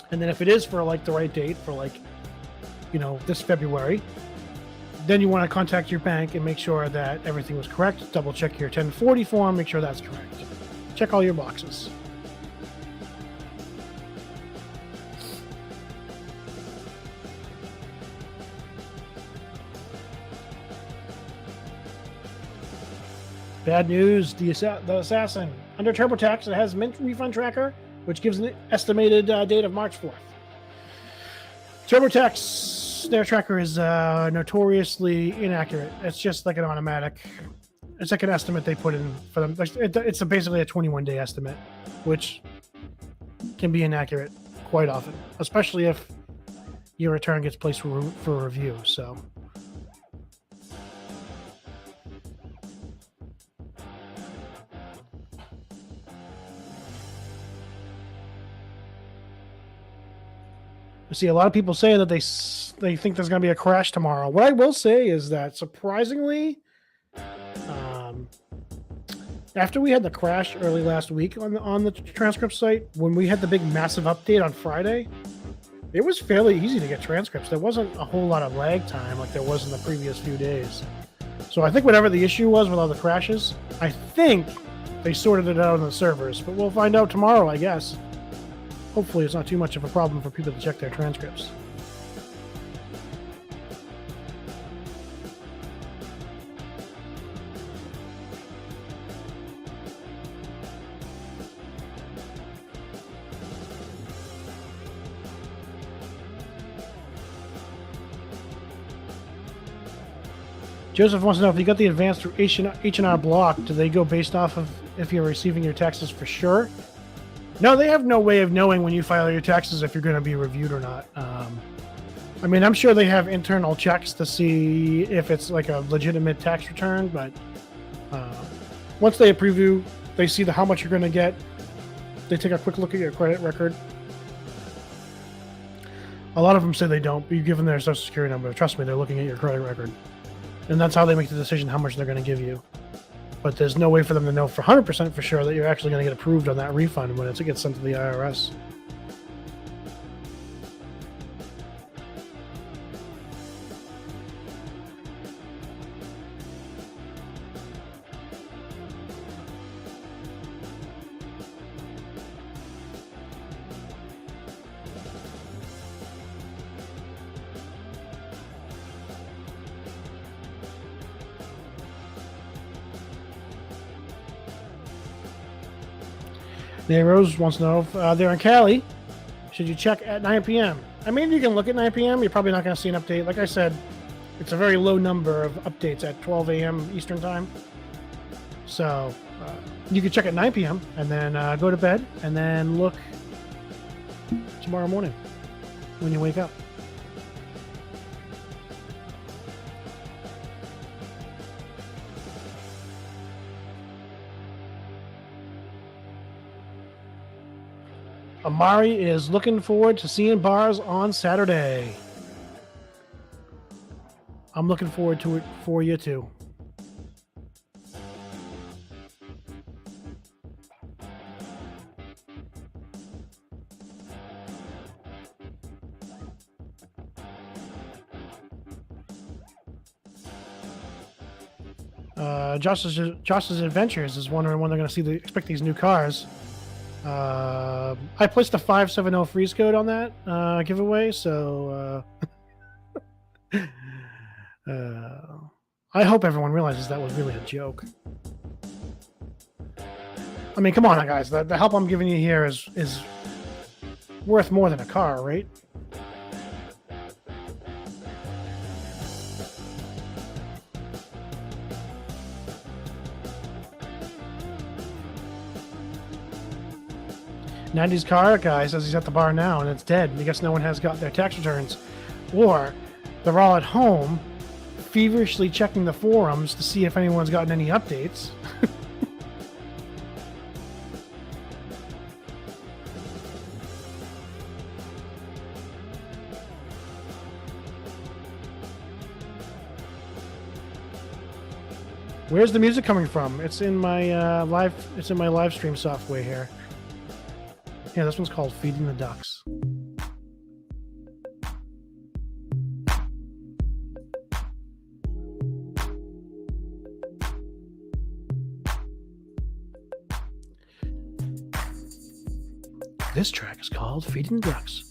And then if it is for like the right date for like, this February, then you want to contact your bank and make sure that everything was correct. Double check your 1040 form, make sure that's correct. Check all your boxes. Bad news, the assassin under TurboTax, it has Mint Refund Tracker, which gives an estimated date of March 4th. TurboTax, their tracker is notoriously inaccurate. It's just like an automatic. It's like an estimate they put in for them. It's basically a 21-day estimate, which can be inaccurate quite often, especially if your return gets placed for review. So. See, a lot of people say that they think there's going to be a crash tomorrow. What I will say is that surprisingly, after we had the crash early last week on the transcript site, when we had the big massive update on Friday, it was fairly easy to get transcripts. There wasn't a whole lot of lag time like there was in the previous few days. So I think whatever the issue was with all the crashes, I think they sorted it out on the servers. But we'll find out tomorrow, I guess. Hopefully it's not too much of a problem for people to check their transcripts. Joseph wants to know if you got the advance through H&R Block, do they go based off of if you're receiving your taxes for sure? No, they have no way of knowing when you file your taxes if you're going to be reviewed or not. I mean, I'm sure they have internal checks to see if it's like a legitimate tax return, but once they approve you, they see how much you're going to get. They take a quick look at your credit record. A lot of them say they don't, but you give them their social security number. Trust me, they're looking at your credit record. And that's how they make the decision how much they're going to give you. But there's no way for them to know for 100% for sure that you're actually going to get approved on that refund when it gets sent to the IRS. Nate Rose wants to know if they're in Cali. Should you check at 9 p.m.? I mean, you can look at 9 p.m. You're probably not going to see an update. Like I said, it's a very low number of updates at 12 a.m. Eastern time. So you can check at 9 p.m. and then go to bed and then look tomorrow morning when you wake up. Amari is looking forward to seeing bars on Saturday. I'm looking forward to it for you too. Josh's Adventures is wondering when they're going to expect these new cars. I placed a 570 freeze code on that giveaway, so I hope everyone realizes that was really a joke. I mean, come on, guys. The help I'm giving you here is worth more than a car, right? Nandy's car guy says he's at the bar now and it's dead. And I guess no one has got their tax returns. Or they're all at home feverishly checking the forums to see if anyone's gotten any updates. Where's the music coming from? It's in my live stream software here. Yeah, this one's called Feeding the Ducks. This track is called Feeding the Ducks,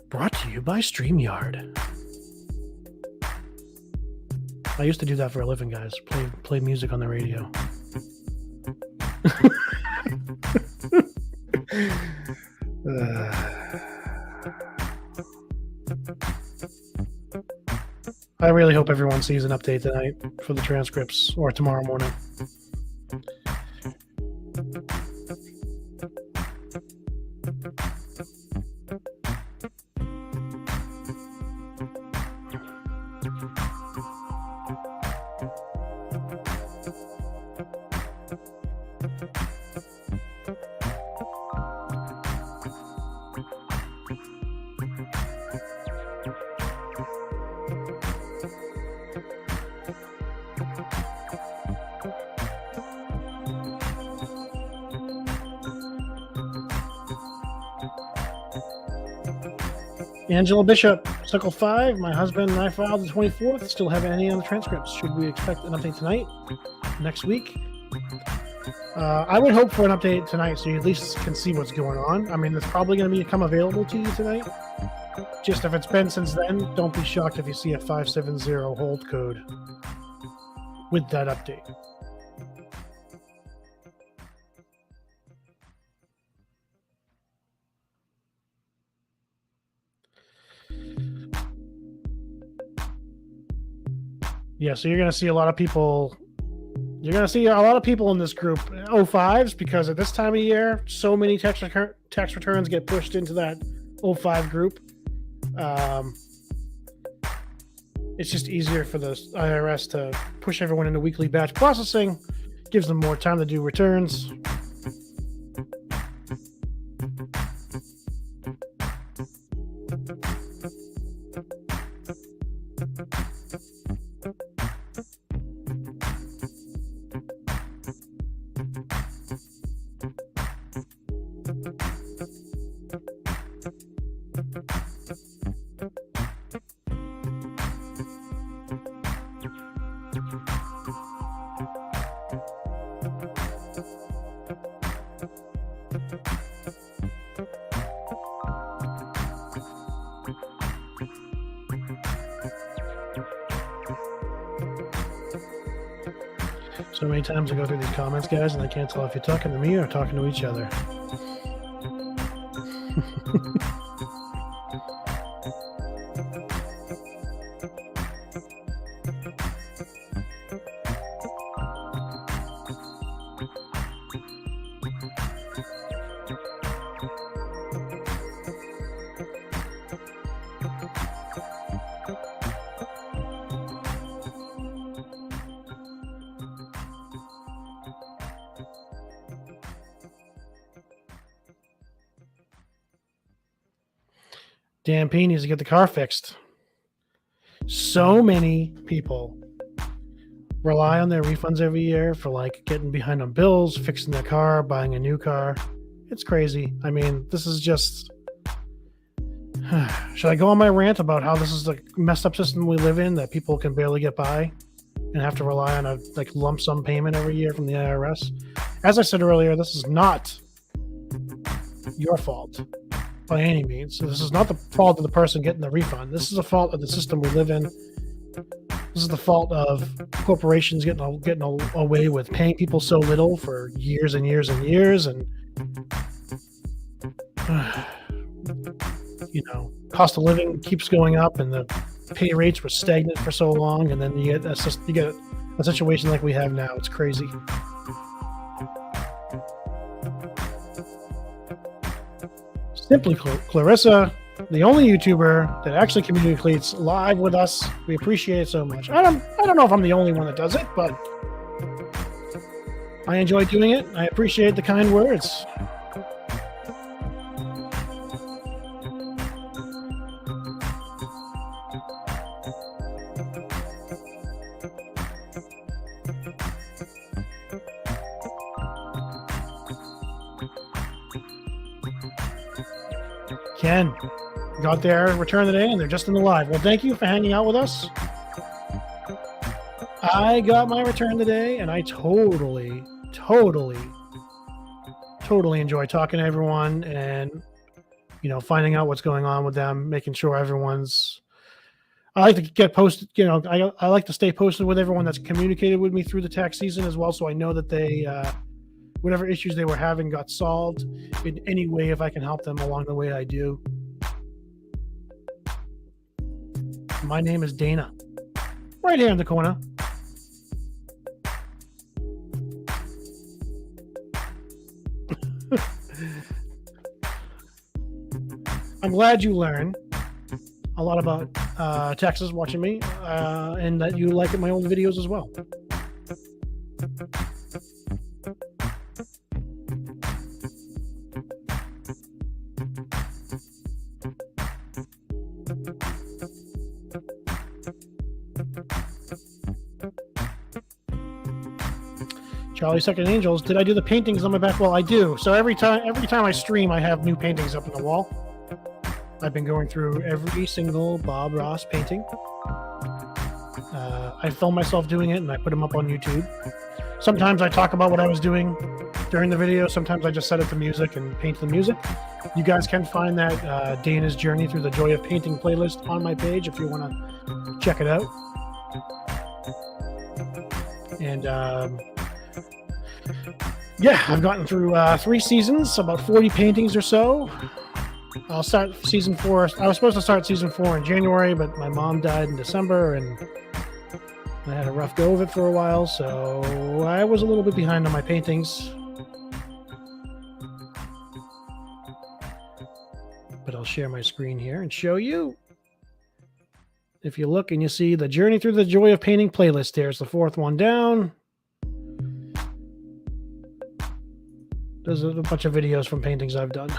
brought to you by StreamYard. I used to do that for a living, guys. Play music on the radio. I really hope everyone sees an update tonight for the transcripts or tomorrow morning. Angela Bishop, Circle 5. My husband and I filed the 24th. Still haven't any on the transcripts. Should we expect an update tonight? Next week? I would hope for an update tonight so you at least can see what's going on. I mean, it's probably going to become available to you tonight. Just if it's been since then, don't be shocked if you see a 570 hold code with that update. Yeah, so you're going to see a lot of people. You're going to see a lot of people in this group, 05s, because at this time of year, so many tax returns get pushed into that 05 group. It's just easier for the IRS to push everyone into weekly batch processing, gives them more time to do returns. So many times I go through these comments, guys, and I can't tell if you're talking to me or talking to each other. Dan P needs to get the car fixed. So many people rely on their refunds every year for like getting behind on bills, fixing their car, buying a new car. It's crazy. I mean, this is just... Should I go on my rant about how this is the messed up system we live in, that people can barely get by and have to rely on a like lump sum payment every year from the IRS? As I said earlier, this is not your fault by any means. So this is not the fault of the person getting the refund. This is a fault of the system we live in. This is the fault of corporations getting away with paying people so little for years and years and years, and you know, cost of living keeps going up, and the pay rates were stagnant for so long, and then you get a situation like we have now. It's crazy. Simply Clarissa, the only YouTuber that actually communicates live with us. We appreciate it so much. I don't know if I'm the only one that does it, but I enjoy doing it. I appreciate the kind words. Ken got their return today, and they're just in the live. Well, thank you for hanging out with us. I got my return today, and I totally enjoy talking to everyone and, you know, finding out what's going on with them, making sure everyone's... I like to get posted, you know, I like to stay posted with everyone that's communicated with me through the tax season as well, so I know that they whatever issues they were having got solved in any way. If I can help them along the way, I do. My name is Dana. Right here in the corner. I'm glad you learned a lot about Texas watching me, and that you like my old videos as well. Charlie Second Angels, did I do the paintings on my back wall? I do. So every time I stream, I have new paintings up on the wall. I've been going through every single Bob Ross painting. I film myself doing it and I put them up on YouTube. Sometimes I talk about what I was doing during the video. Sometimes I just set it to music and paint the music. You guys can find that Dana's Journey Through the Joy of Painting playlist on my page if you want to check it out. And yeah, I've gotten through 3 seasons, about 40 paintings or so. I'll start season 4. I was supposed to start season 4 in January, but my mom died in December, and I had a rough go of it for a while, so I was a little bit behind on my paintings. But I'll share my screen here and show you. If you look and you see the Journey Through the Joy of Painting playlist, there's the 4th one down. There's a bunch of videos from paintings I've done.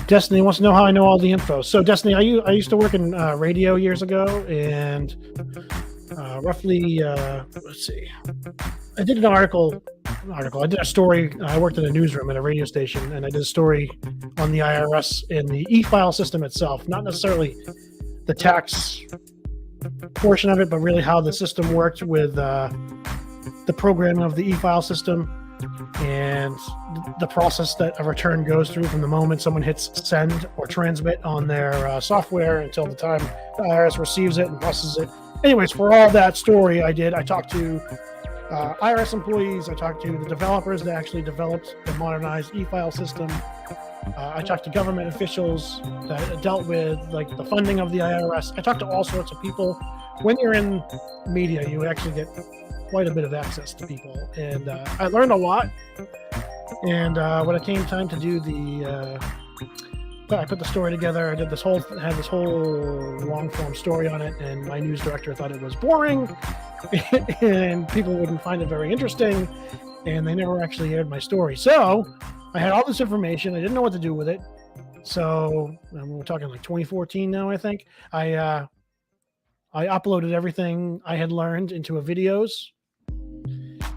Destiny wants to know how I know all the info. So Destiny, I used to work in radio years ago, and roughly, let's see, I did an article. I did a story. I worked in a newsroom at a radio station, and I did a story on the IRS and the e-file system itself. Not necessarily the tax portion of it, but really how the system worked with the programming of the e-file system and the process that a return goes through from the moment someone hits send or transmit on their software until the time the IRS receives it and processes it. Anyways, for all that story I talked to IRS employees, I talked to the developers that actually developed the modernized e-file system. I talked to government officials that dealt with like the funding of the IRS. I talked to all sorts of people. When you're in media, you actually get quite a bit of access to people, and I learned a lot. And when it came time to do I put the story together. I had this whole long form story on it, and my news director thought it was boring, and people wouldn't find it very interesting, and they never actually aired my story. So I had all this information. I didn't know what to do with it. So we're talking like 2014 now, I think. I uploaded everything I had learned into videos.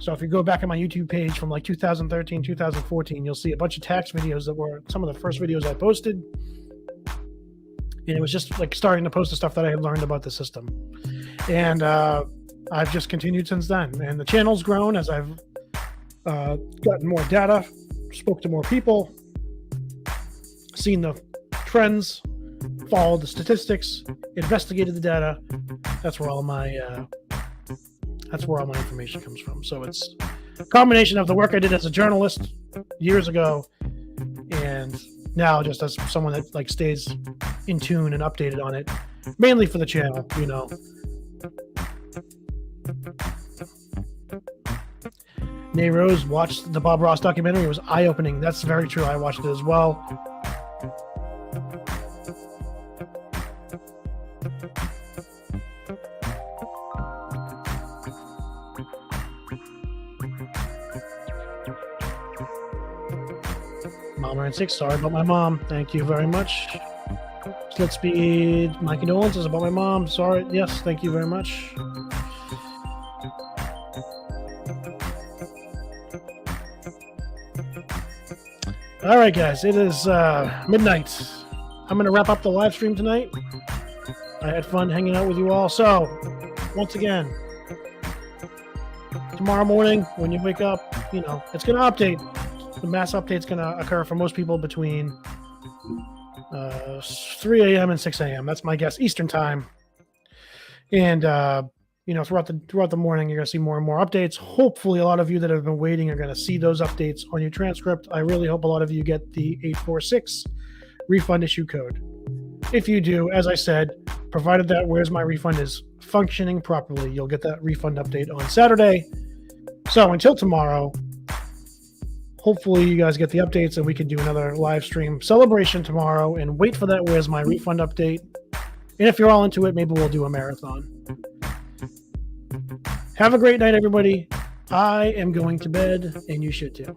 So if you go back on my YouTube page from like 2013, 2014, you'll see a bunch of tax videos that were some of the first videos I posted. And it was just like starting to post the stuff that I had learned about the system. And I've just continued since then. And the channel's grown as I've gotten more data, spoke to more people, seen the trends, followed the statistics, investigated the data. That's where all my information comes from. So it's a combination of the work I did as a journalist years ago, and now just as someone that like stays in tune and updated on it, mainly for the channel, you know. Nay Rose watched the Bob Ross documentary. It was eye-opening. That's very true. I watched it as well. Mama and 6, sorry about my mom. Thank you very much. Slit Speed, my condolences about my mom. Sorry. Yes, thank you very much. All right, guys, it is midnight. I'm going to wrap up the live stream tonight. I had fun hanging out with you all. So, once again, tomorrow morning when you wake up, it's going to update. The mass update's going to occur for most people between 3 a.m. and 6 a.m. That's my guess, Eastern time. And throughout the morning, you're going to see more and more updates. Hopefully, a lot of you that have been waiting are going to see those updates on your transcript. I really hope a lot of you get the 846 refund issue code. If you do, as I said, provided that Where's My Refund is functioning properly, you'll get that refund update on Saturday. So until tomorrow, hopefully you guys get the updates and we can do another live stream celebration tomorrow and wait for that Where's My Refund update. And if you're all into it, maybe we'll do a marathon. Have a great night, everybody. I am going to bed, and you should too.